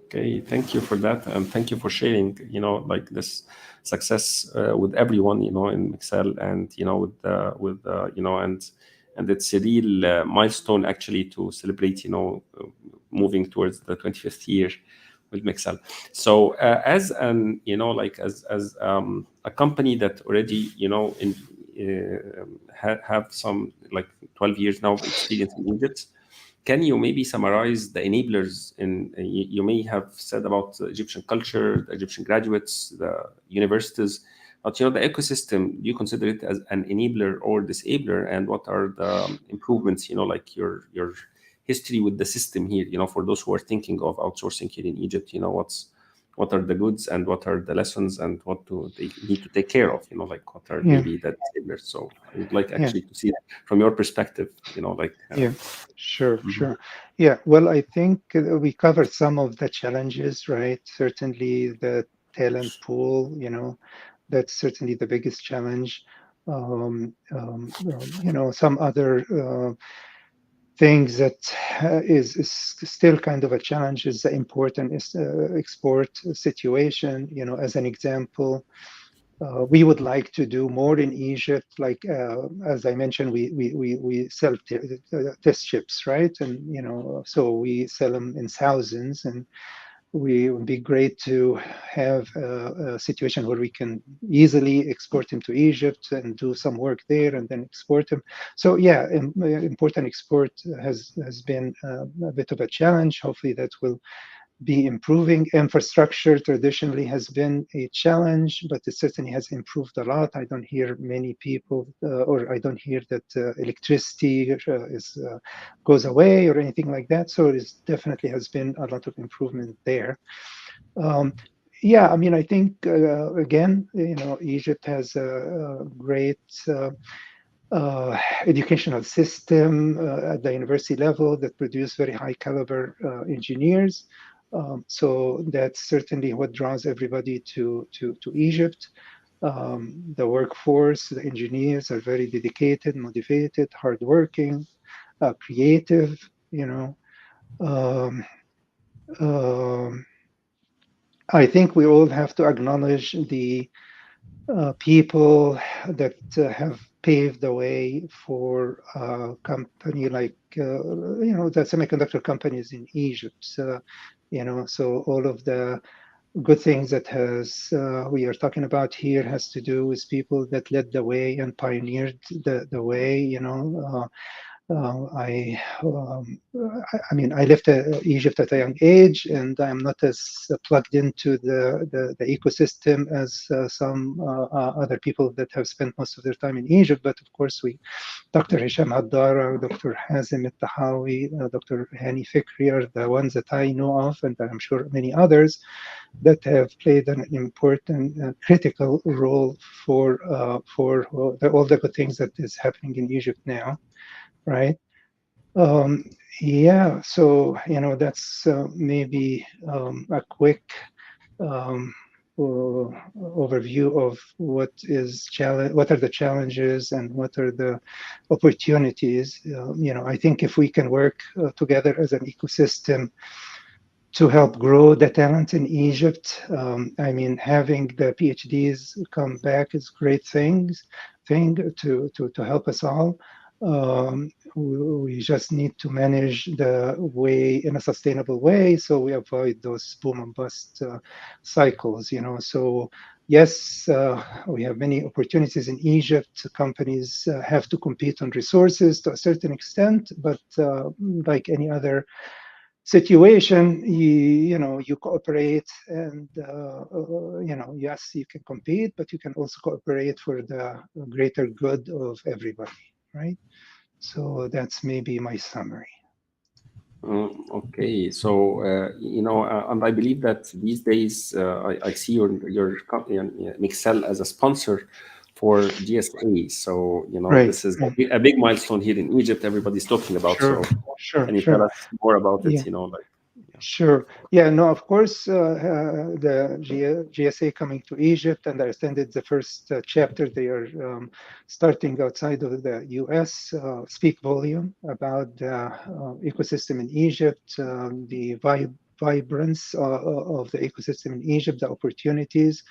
Okay, thank you for that, and thank you for sharing, like this success with everyone, in Mixel, and and it's a real milestone actually to celebrate, moving towards the 25th year with Mixel. So as an, as a company that already, have some like 12 years now of experience in Egypt. Can you maybe summarize the enablers you may have said about the Egyptian culture, the Egyptian graduates, the universities, but the ecosystem, do you consider it as an enabler or disabler? And what are the improvements, like your history with the system here, for those who are thinking of outsourcing here in Egypt, what are the goods and what are the lessons and what do they need to take care of, like what are maybe the disablers? So I would like actually to see from your perspective, Sure. Yeah, well, I think we covered some of the challenges, right? Certainly the talent pool, that's certainly the biggest challenge. Some other things that is still kind of a challenge is the important export situation. As an example, we would like to do more in Egypt. Like as I mentioned, we sell test chips, right? And so we sell them in thousands, and we would be great to have a situation where we can easily export them to Egypt and do some work there and then export them. So yeah, important export has been a bit of a challenge. Hopefully that will be improving. Infrastructure traditionally has been a challenge, but it certainly has improved a lot. I don't hear many people, or I don't hear that electricity goes away or anything like that. So it definitely has been a lot of improvement there. Yeah, I mean, I think again, Egypt has a great educational system at the university level that produce very high caliber engineers. So that's certainly what draws everybody to Egypt. The workforce, the engineers are very dedicated, motivated, hardworking, creative. Um, um, I think we all have to acknowledge the people that have paved the way for a company like the semiconductor companies in Egypt. So all of the good things that we are talking about here has to do with people that led the way and pioneered the way. I mean, I left Egypt at a young age, and I'm not as plugged into the ecosystem as some other people that have spent most of their time in Egypt. But of course, Dr. Hisham Haddara, Dr. Hazim Al-Tahawi, Dr. Hani Fikri are the ones that I know of, and I'm sure many others that have played an important, critical role for all the good things that is happening in Egypt now. Right. Um, yeah. So that's maybe a quick um, overview of what are the challenges and what are the opportunities. I think if we can work together as an ecosystem to help grow the talent in Egypt, I mean, having the PhDs come back is great thing to help us all. We just need to manage the way in a sustainable way so we avoid those boom and bust cycles. So yes, we have many opportunities in Egypt. Companies have to compete on resources to a certain extent, but like any other situation, you cooperate, and yes, you can compete, but you can also cooperate for the greater good of everybody, right? So that's maybe my summary. Okay, so and I believe that these days I see your company Mixel as a sponsor for GSA. So Right, this is right. a big milestone here in Egypt. Everybody's talking about. Sure, So sure, can you tell sure. us more about Yeah. it? Like yeah. Sure. Yeah, no, of course, the GSA coming to Egypt, and I attended the first chapter. They are starting outside of the US, speak volume about the ecosystem in Egypt, the vibrance of the ecosystem in Egypt, the opportunities.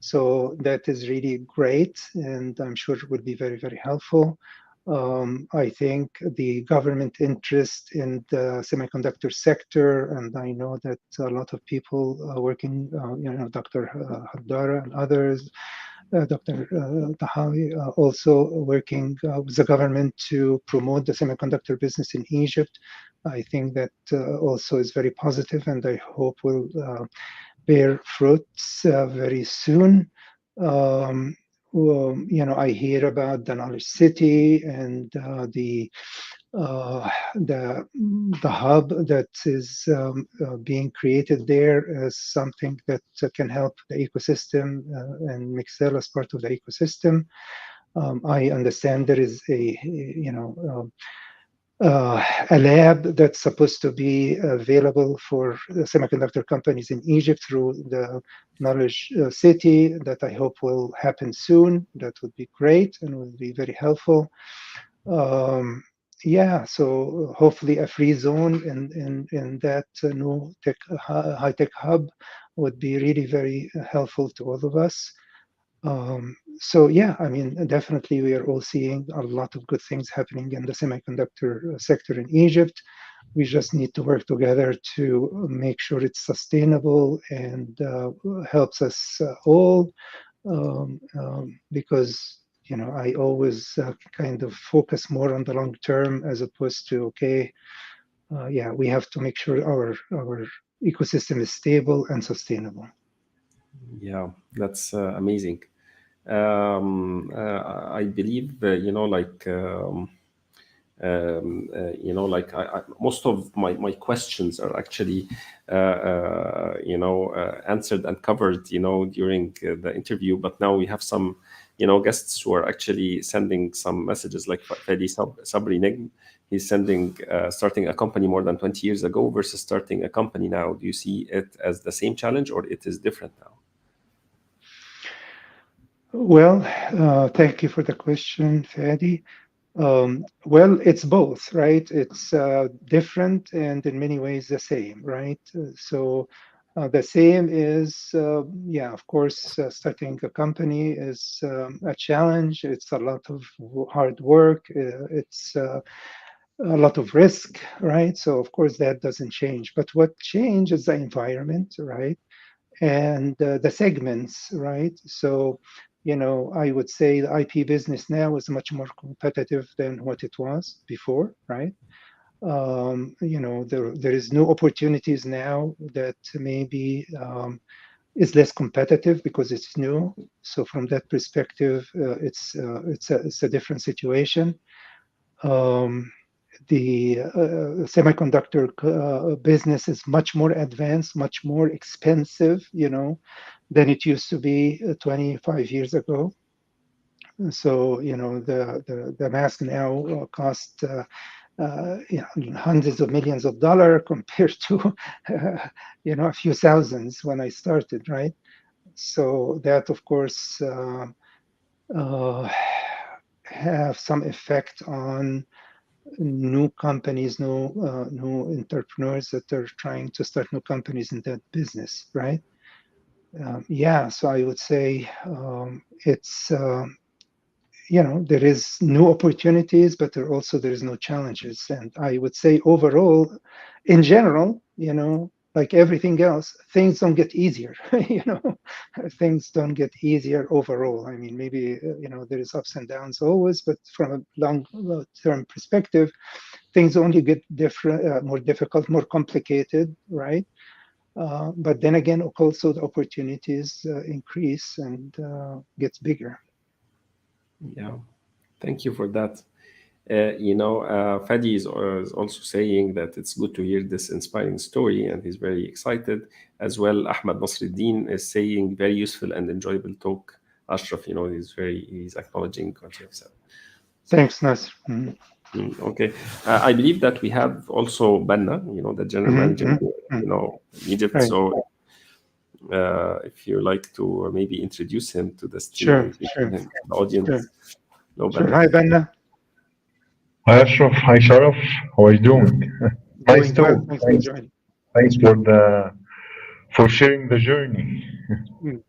So that is really great, and I'm sure it will be very, very helpful. I think the government interest in the semiconductor sector, and I know that a lot of people working, Dr. Haddara and others, Dr. Tahawi, also working with the government to promote the semiconductor business in Egypt. I think that also is very positive, and I hope will bear fruits very soon. Um, I hear about the knowledge city and the hub that is being created there as something that can help the ecosystem and Mixel as part of the ecosystem. I understand there is a lab that's supposed to be available for semiconductor companies in Egypt through the Knowledge City that I hope will happen soon. That would be great and would be very helpful. Yeah, so hopefully a free zone in that new high tech hub would be really very helpful to all of us. So yeah, I mean, definitely we are all seeing a lot of good things happening in the semiconductor sector in Egypt. We just need to work together to make sure it's sustainable and helps us all. Because I always kind of focus more on the long term as opposed to okay, yeah, we have to make sure our ecosystem is stable and sustainable. Yeah, that's amazing. I believe like. Like most of my questions are actually answered and covered during the interview, but now we have some guests who are actually sending some messages like Fadi Sabri Negm. He's sending starting a company more than 20 years ago versus starting a company now. Do you see it as the same challenge or it is different now? Well, thank you for the question, Fadi. Well, it's both, right? It's different and in many ways the same, right? So the same is, yeah, of course, starting a company is a challenge. It's a lot of hard work. It's a lot of risk, right? So of course that doesn't change. But what changes is the environment, right? And the segments, right? So, I would say the IP business now is much more competitive than what it was before, right? There is new opportunities now that maybe is less competitive because it's new. So from that perspective, it's a different situation. Um, the semiconductor business is much more advanced, much more expensive, than it used to be 25 years ago. So, the mask now cost hundreds of millions of dollars compared to, a few thousands when I started, right? So that, of course, uh, have some effect on new companies, new entrepreneurs that are trying to start new companies in that business, right? Yeah, so I would say it's there is new opportunities, but there is no challenges, and I would say overall, in general, like everything else, things don't get easier. Things don't get easier overall. I mean, maybe there is ups and downs always, but from a long-term perspective, things only get different, more difficult, more complicated, right? But then again, also the opportunities increase and gets bigger. Yeah, thank you for that. Fadi is also saying that it's good to hear this inspiring story, and he's very excited. As well, Ahmad Nasruddin is saying very useful and enjoyable talk. Ashraf, he's acknowledging what you have said. Thanks, Nasr. Okay, I believe that we have also Banna, the general manager, Egypt. Right. So, if you like to maybe introduce him to the Sure. the audience. Sure. Hello, Sure. Banna. Hi, Banna. Hi Ashraf, hi Sharaf, how are you doing? Nice Doing well. talk. Thanks for joining. Thanks for sharing the journey.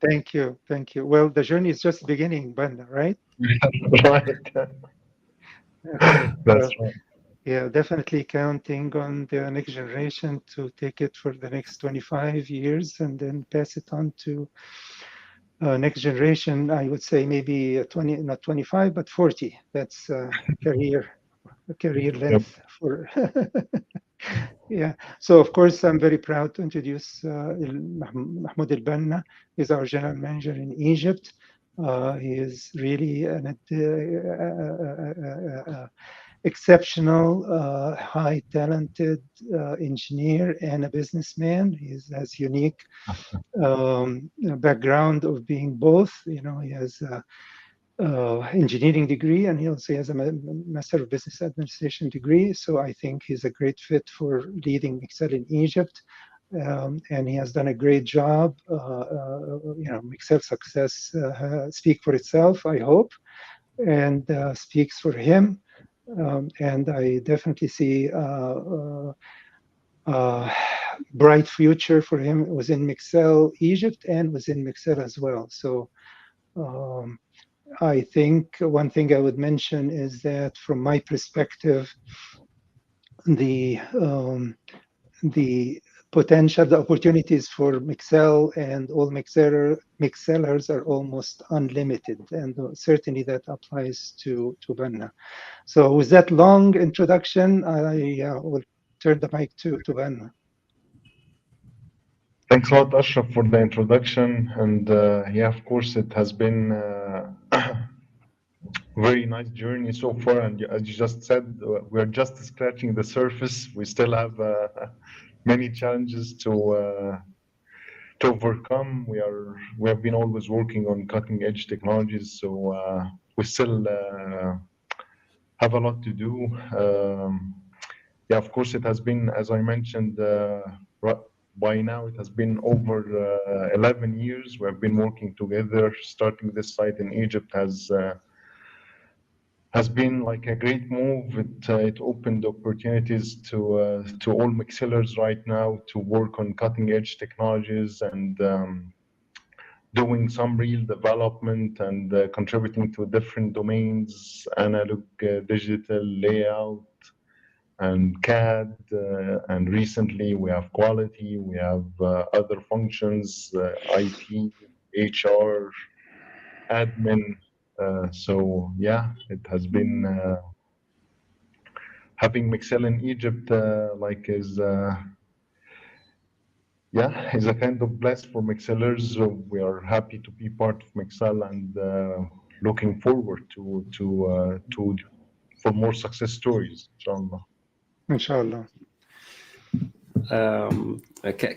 Thank you. Thank you. Well, the journey is just beginning, Banna, right? Right. Okay. That's right. Yeah, definitely counting on the next generation to take it for the next 25 years and then pass it on to next generation. I would say maybe 20, not 25, but 40. That's career length for. Yeah. So of course, I'm very proud to introduce Mahmoud El-Banna. He's our general manager in Egypt. He is really an exceptional, high talented engineer and a businessman. He has unique background of being both. He has engineering degree, and he also has a Master of Business Administration degree. So I think he's a great fit for leading Mixel in Egypt. And he has done a great job. Mixel success speak for itself, I hope, and speaks for him. And I definitely see bright future for him within Mixel Egypt and within Mixel as well. So I think one thing I would mention is that from my perspective, the potential, the opportunities for Mixel and all Mixellers are almost unlimited, and certainly that applies to Banna. So with that long introduction, I will turn the mic to Banna. Thanks a lot, Ashraf, for the introduction. And yeah, of course, it has been a very nice journey so far. And as you just said, we're just scratching the surface. We still have many challenges to overcome. We have been always working on cutting edge technologies, so we still have a lot to do. Yeah, of course, it has been, as I mentioned, by now it has been over 11 years. We have been working together. Starting this site in Egypt has been like a great move. It opened opportunities to all Mixellers right now to work on cutting edge technologies and doing some real development and contributing to different domains, analog, digital, layout, and CAD. And recently we have quality, we have other functions, IT, HR, admin. So yeah, it has been having Mixel in Egypt is a kind of bless for Mixellers. So we are happy to be part of Mixel and looking forward to for more success stories, inshallah. Inshallah.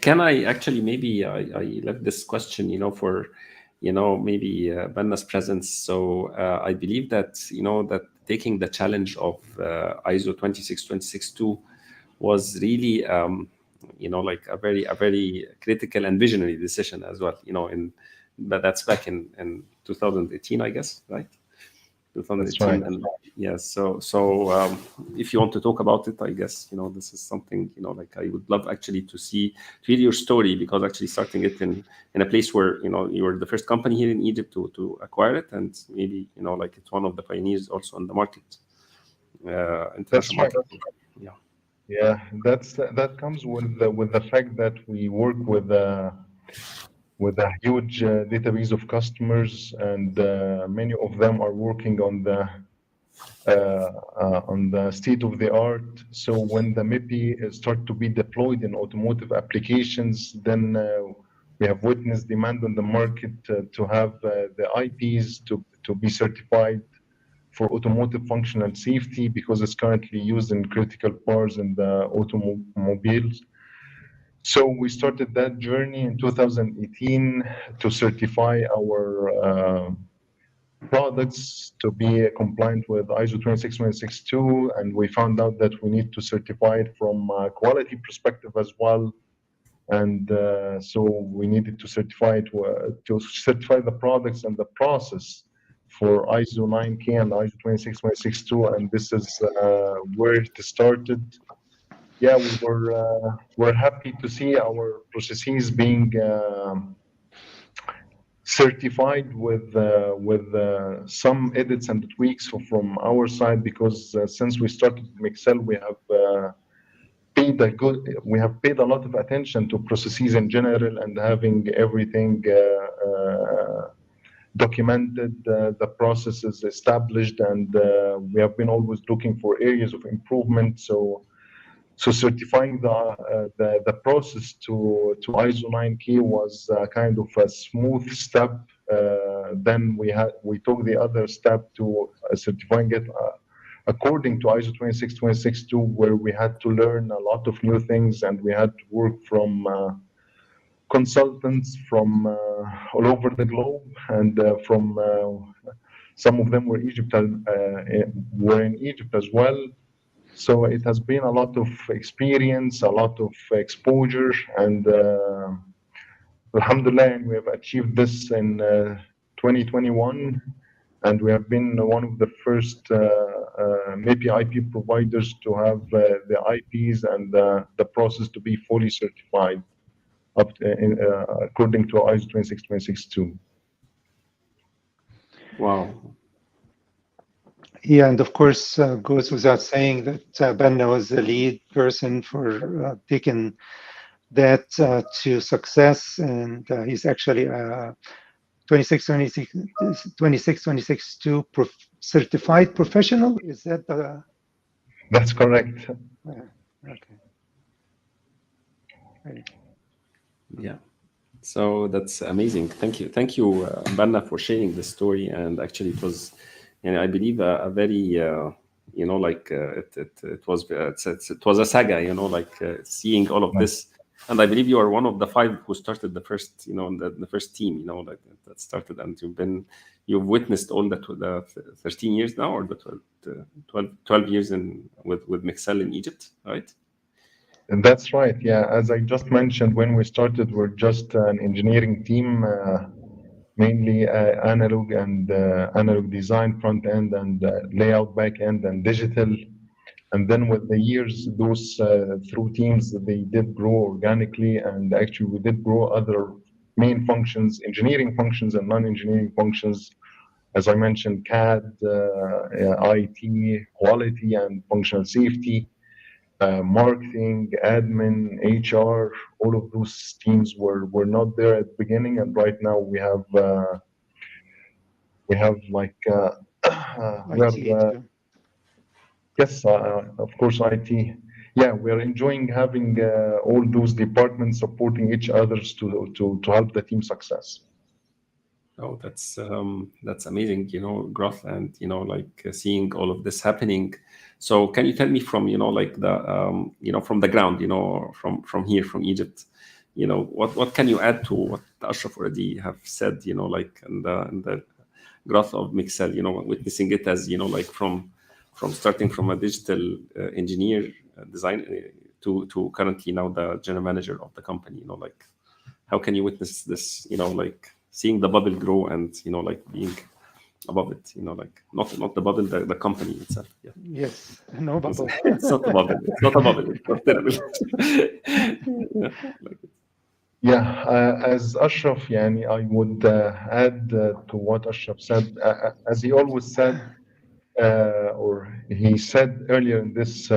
Can I actually maybe I left this question, for maybe Banna's presence. So I believe that that taking the challenge of ISO 26262 was really like a very critical and visionary decision as well. But that's back in 2018, I guess, right? 2018. That's right. And yes, so if you want to talk about it, I guess this is something like I would love actually to hear your story, because actually starting it in a place where you were the first company here in Egypt to acquire it, and maybe like it's one of the pioneers also on the market, international market. Yeah. Yeah, that comes with the fact that we work with a huge database of customers, and many of them are working on the state of the art. So when the MIPI start to be deployed in automotive applications, then we have witnessed demand on the market to have the IPs to be certified for automotive functional safety, because it's currently used in critical parts in the automobiles. So we started that journey in 2018 to certify our products to be compliant with ISO 26262, and we found out that we need to certify it from a quality perspective as well. And so we needed to certify the products and the process for ISO 9K and ISO 26262, and this is where it started. Yeah, we're happy to see our processes being certified with some edits and tweaks from our side, because since we started Mixel, we have paid a lot of attention to processes in general and having everything documented, the processes established, and we have been always looking for areas of improvement. So certifying the process to ISO 9K was kind of a smooth step. Then we took the other step to certifying it according to ISO 26262, where we had to learn a lot of new things, and we had to work from consultants from all over the globe, and from some of them were in Egypt as well. So it has been a lot of experience, a lot of exposure, and alhamdulillah, we have achieved this in 2021, and we have been one of the first MIPI IP providers to have the IPs and the process to be fully certified according to ISO 26262. Wow. Yeah, and of course, goes without saying that Banna was the lead person for taking that to success, and he's actually 26262 certified professional. Is that the? That's correct. Okay. Right. Yeah. So that's amazing. Thank you, Banna, for sharing this story. And actually, it was, I believe, a very, it was a saga, seeing all of this. And I believe you are one of the 5 who started the first, the first team, that started, and you've witnessed all that with the 13 years now, or the 12 years with Mixel in Egypt, right? And that's right. Yeah, as I just mentioned, when we started, we're just an engineering team, mainly analog and analog design front end, and layout back end, and digital. And then with the years, those through teams, they did grow organically, and actually we did grow other main functions, engineering functions and non-engineering functions. As I mentioned, CAD, IT, quality and functional safety, marketing, admin, HR, all of those teams were not there at the beginning, and right now we have like IT yes, of course, IT. Yeah, we're enjoying having all those departments supporting each others to help the team success. Oh, that's amazing, growth, and seeing all of this happening. So can you tell me from the from the ground, from here, from Egypt, what can you add to what Ashraf already have said, in the growth of Mixel, witnessing it as from starting from a digital engineer design to currently now the general manager of the company, how can you witness this, seeing the bubble grow and being above it, not the bubble, the company itself. Yeah. Yes, no bubble. It's not a bubble. It's not a bubble. It's not terrible. As Ashraf, I would add to what Ashraf said, as he always said, or he said earlier in this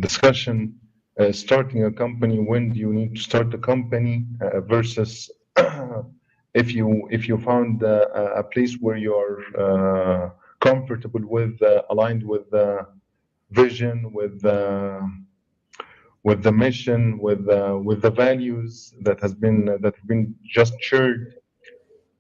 discussion. Starting a company, when do you need to start a company versus if you found a place where you are comfortable with, aligned with the vision, with the mission, with the values that have been just shared.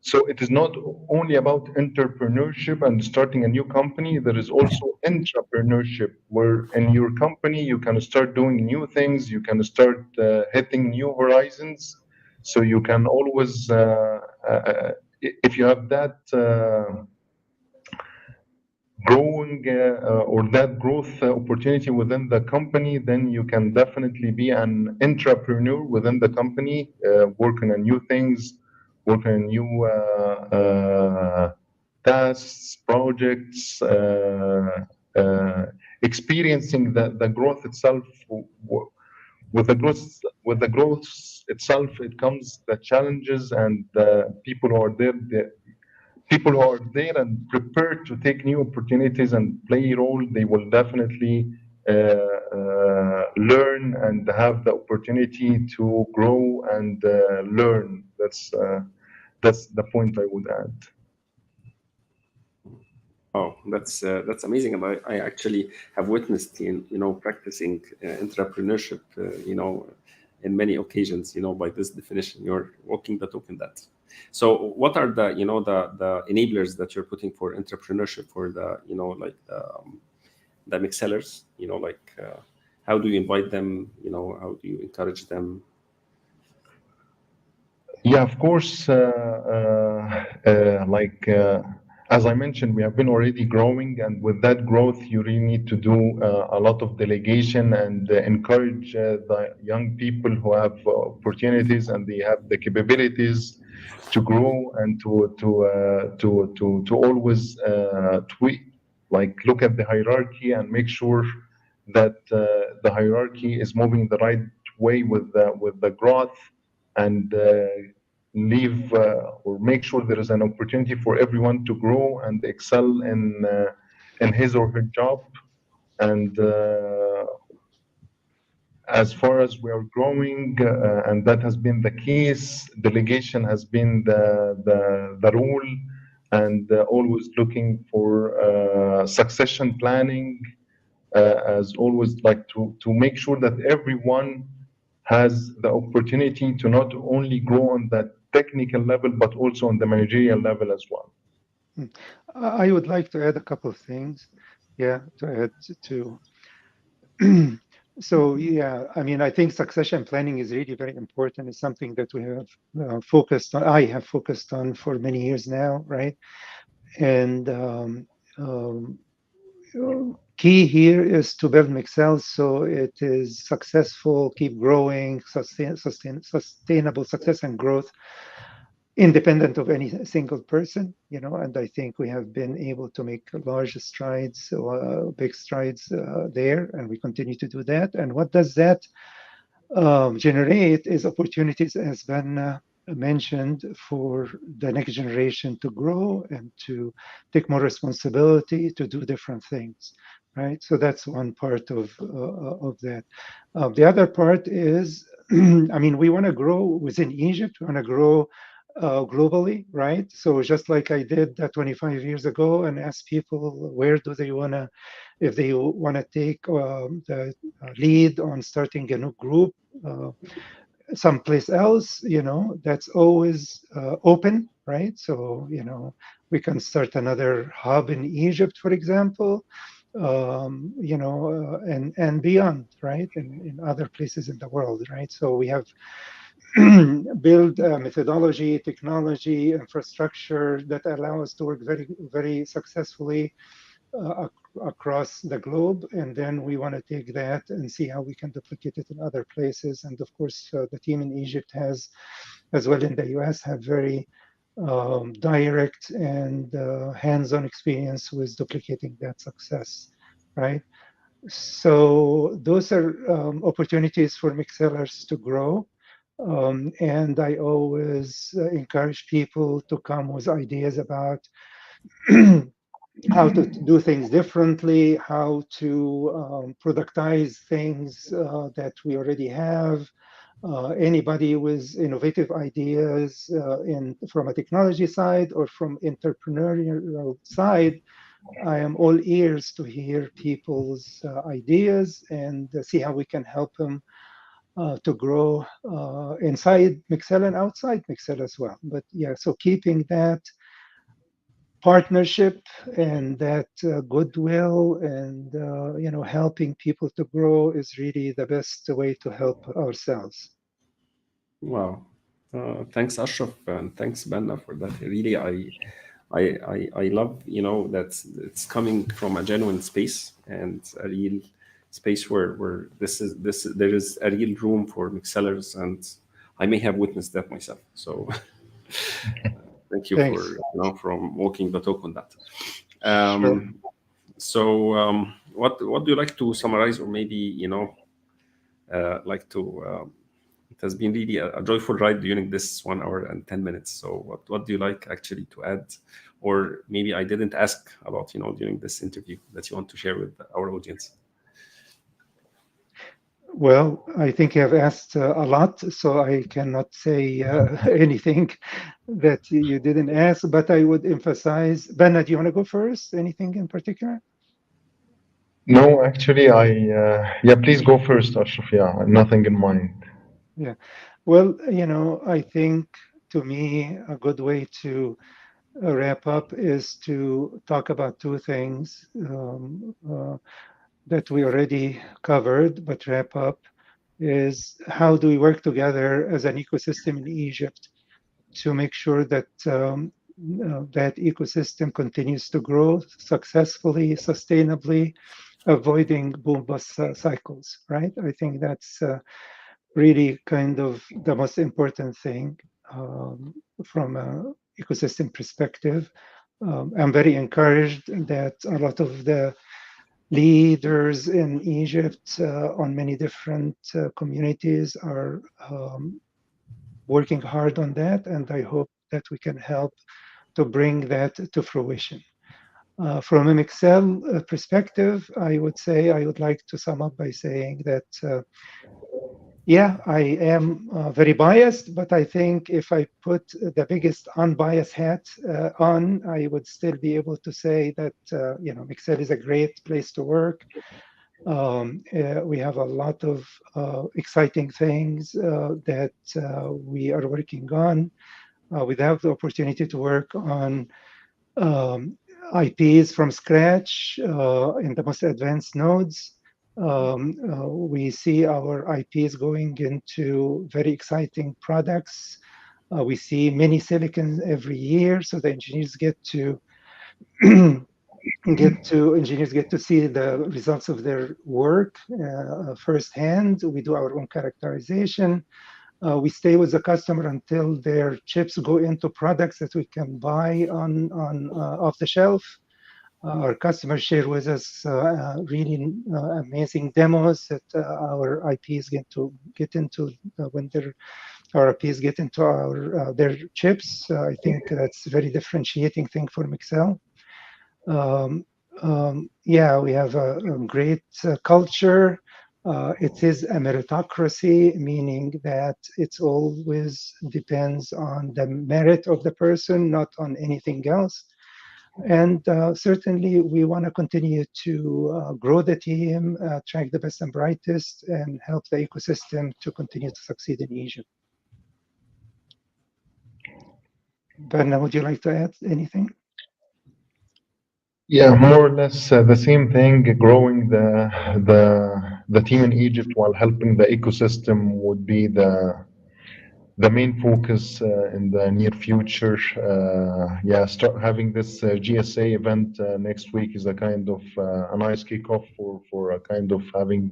So it is not only about entrepreneurship and starting a new company. There is also intrapreneurship, where in your company you can start doing new things. You can start hitting new horizons. So you can always, if you have that growing or that growth opportunity within the company, then you can definitely be an entrepreneur within the company, working on new things, working on new tasks, projects, experiencing the growth itself. With the growth itself, it comes the challenges, and the people who are there. People who are there and prepared to take new opportunities and play a role, they will definitely learn and have the opportunity to grow and learn. That's the point I would add. Oh, that's amazing. And I actually have witnessed, practicing entrepreneurship, in many occasions, by this definition. You're walking the talk in that. So what are the, the enablers that you're putting for entrepreneurship for the, the Mixellers? How do you invite them? How do you encourage them? Yeah, of course. As I mentioned, we have been already growing, and with that growth, you really need to do a lot of delegation and encourage the young people who have opportunities and they have the capabilities to grow and to always tweak, look at the hierarchy and make sure that the hierarchy is moving the right way with the growth, and leave or make sure there is an opportunity for everyone to grow and excel in his or her job. And as far as we are growing, and that has been the case, delegation has been the rule, and always looking for succession planning, as always, to make sure that everyone has the opportunity to not only grow on that technical level, but also on the managerial level as well. I would like to add a couple of things. Yeah, to add to. So yeah, I mean, I think succession planning is really very important. It's something that we have focused on. I have focused on for many years now, right? And key here is to build Mixel so it is successful, keep growing, sustainable success and growth, independent of any single person, and I think we have been able to make large strides, big strides there, and we continue to do that. And what does that generate is opportunities, as Ben mentioned, for the next generation to grow and to take more responsibility, to do different things, right? So that's one part of that. The other part is, I mean, we want to grow within Egypt. We want to grow globally, right? So just like I did 25 years ago and asked people where do they want to, if they want to take the lead on starting a new group someplace else, that's always open, right? So, we can start another hub in Egypt, for example, and beyond, right? In other places in the world, right? So we have build methodology, technology, infrastructure that allow us to work very, very successfully across the globe. And then we want to take that and see how we can duplicate it in other places. And of course, the team in Egypt has, as well in the US, have very direct and hands-on experience with duplicating that success, right? So those are opportunities for Mixellers to grow. And I always encourage people to come with ideas about how to do things differently, how to productize things that we already have. Anybody with innovative ideas from a technology side or from entrepreneurial side, I am all ears to hear people's ideas and see how we can help them to grow inside Mixel and outside Mixel as well. But yeah, so keeping that partnership and that goodwill and helping people to grow is really the best way to help ourselves. Wow. Thanks, Ashraf, and thanks, Benna, for that. Really, I love, that it's coming from a genuine space and a real space where there is a real room for mixellers, and I may have witnessed that myself. So thank you Thanks. for from walking the talk on that. Sure. So what do you like to summarize, or maybe like to it has been really a joyful ride during this 1 hour and 10 minutes. So what do you like actually to add, or maybe I didn't ask about during this interview that you want to share with our audience? Well, I think you have asked a lot, so I cannot say anything that you didn't ask, but I would emphasize. Benna, do you want to go first? Anything in particular? No, actually, yeah, please go first, Ashraf. Yeah, nothing in mind. Yeah. Well, I think to me, a good way to wrap up is to talk about two things that we already covered, but wrap up is how do we work together as an ecosystem in Egypt to make sure that that ecosystem continues to grow successfully, sustainably, avoiding boom bust cycles, right? I think that's really kind of the most important thing from an ecosystem perspective. I'm very encouraged that a lot of the leaders in Egypt on many different communities are working hard on that, and I hope that we can help to bring that to fruition. From an Excel perspective, I would say I would like to sum up by saying that yeah, I am very biased, but I think if I put the biggest unbiased hat on, I would still be able to say that Mixel is a great place to work. We have a lot of exciting things that we are working on. We have the opportunity to work on IPs from scratch in the most advanced nodes. We see our IPs going into very exciting products. We see many silicon every year, so the engineers get to engineers get to see the results of their work firsthand. We do our own characterization. We stay with the customer until their chips go into products that we can buy on off the shelf. Our customers share with us really amazing demos that our IPs get into when our IPs get into their chips. I think that's a very differentiating thing for Mixel. Yeah, we have a great culture. It is a meritocracy, meaning that it's always depends on the merit of the person, not on anything else. And certainly, we want to continue to grow the team, attract the best and brightest, and help the ecosystem to continue to succeed in Egypt. Berna, would you like to add anything? Yeah, more or less the same thing. Growing the team in Egypt while helping the ecosystem would be the main focus in the near future. Yeah, start having this GSA event next week is a kind of a nice kickoff for a kind of having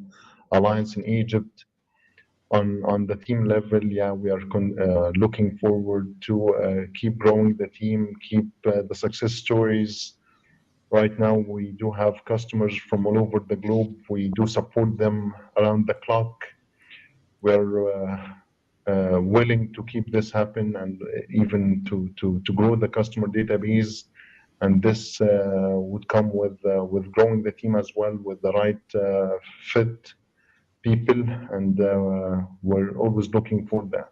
alliance in Egypt. On the team level, yeah, we are looking forward to keep growing the team, keep the success stories. Right now, we do have customers from all over the globe. We do support them around the clock. We're willing to keep this happen and even to grow the customer database and this would come with growing the team as well, with the right fit people, and we're always looking for that.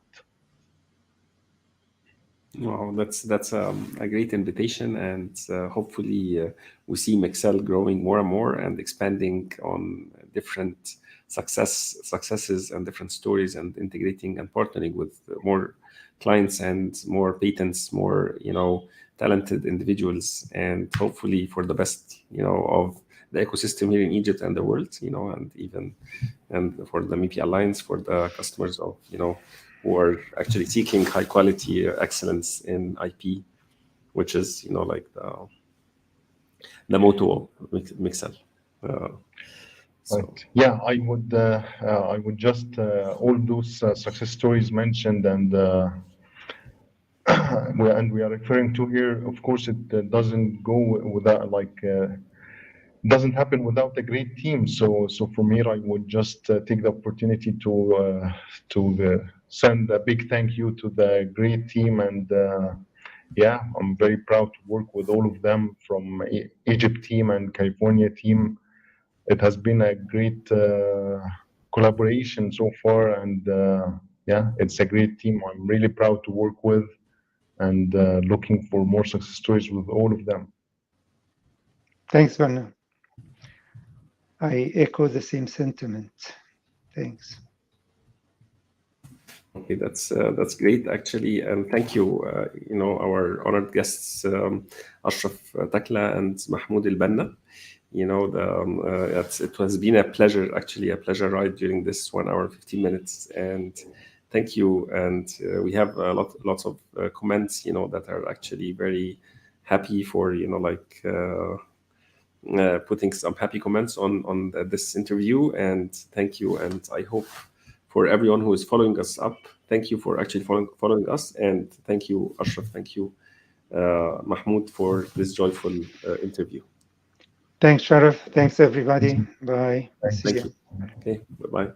Wow, that's a great invitation, and hopefully we see Mixel growing more and more and expanding on different successes and different stories, and integrating and partnering with more clients and more patents, more talented individuals, and hopefully for the best of the ecosystem here in Egypt and the world, and for the MIPI Alliance, for the customers of who are actually seeking high quality excellence in IP, which is like the motto of Mixel. Right. Yeah, I would just all those success stories mentioned and we are referring to here. Of course, it doesn't go without doesn't happen without a great team. So from here, I would just take the opportunity to send a big thank you to the great team, and yeah, I'm very proud to work with all of them, from Egypt team and California team. It has been a great collaboration so far, and yeah, it's a great team. I'm really proud to work with, and looking for more success stories with all of them. Thanks, Werner. I echo the same sentiment. Thanks. Okay, that's great actually, and thank you. Our honored guests, Ashraf Takla and Mahmoud Al-Banna. It has been a pleasure ride during this 1 hour 15 minutes, and thank you. And we have lots of comments, that are actually very happy for putting some happy comments on this interview, and thank you. And I hope for everyone who is following us up, thank you for actually following us, and thank you, Ashraf, thank you, Mahmoud, for this joyful interview. Thanks, Sharaf. Thanks, everybody. Bye. Thank you. Okay, bye-bye.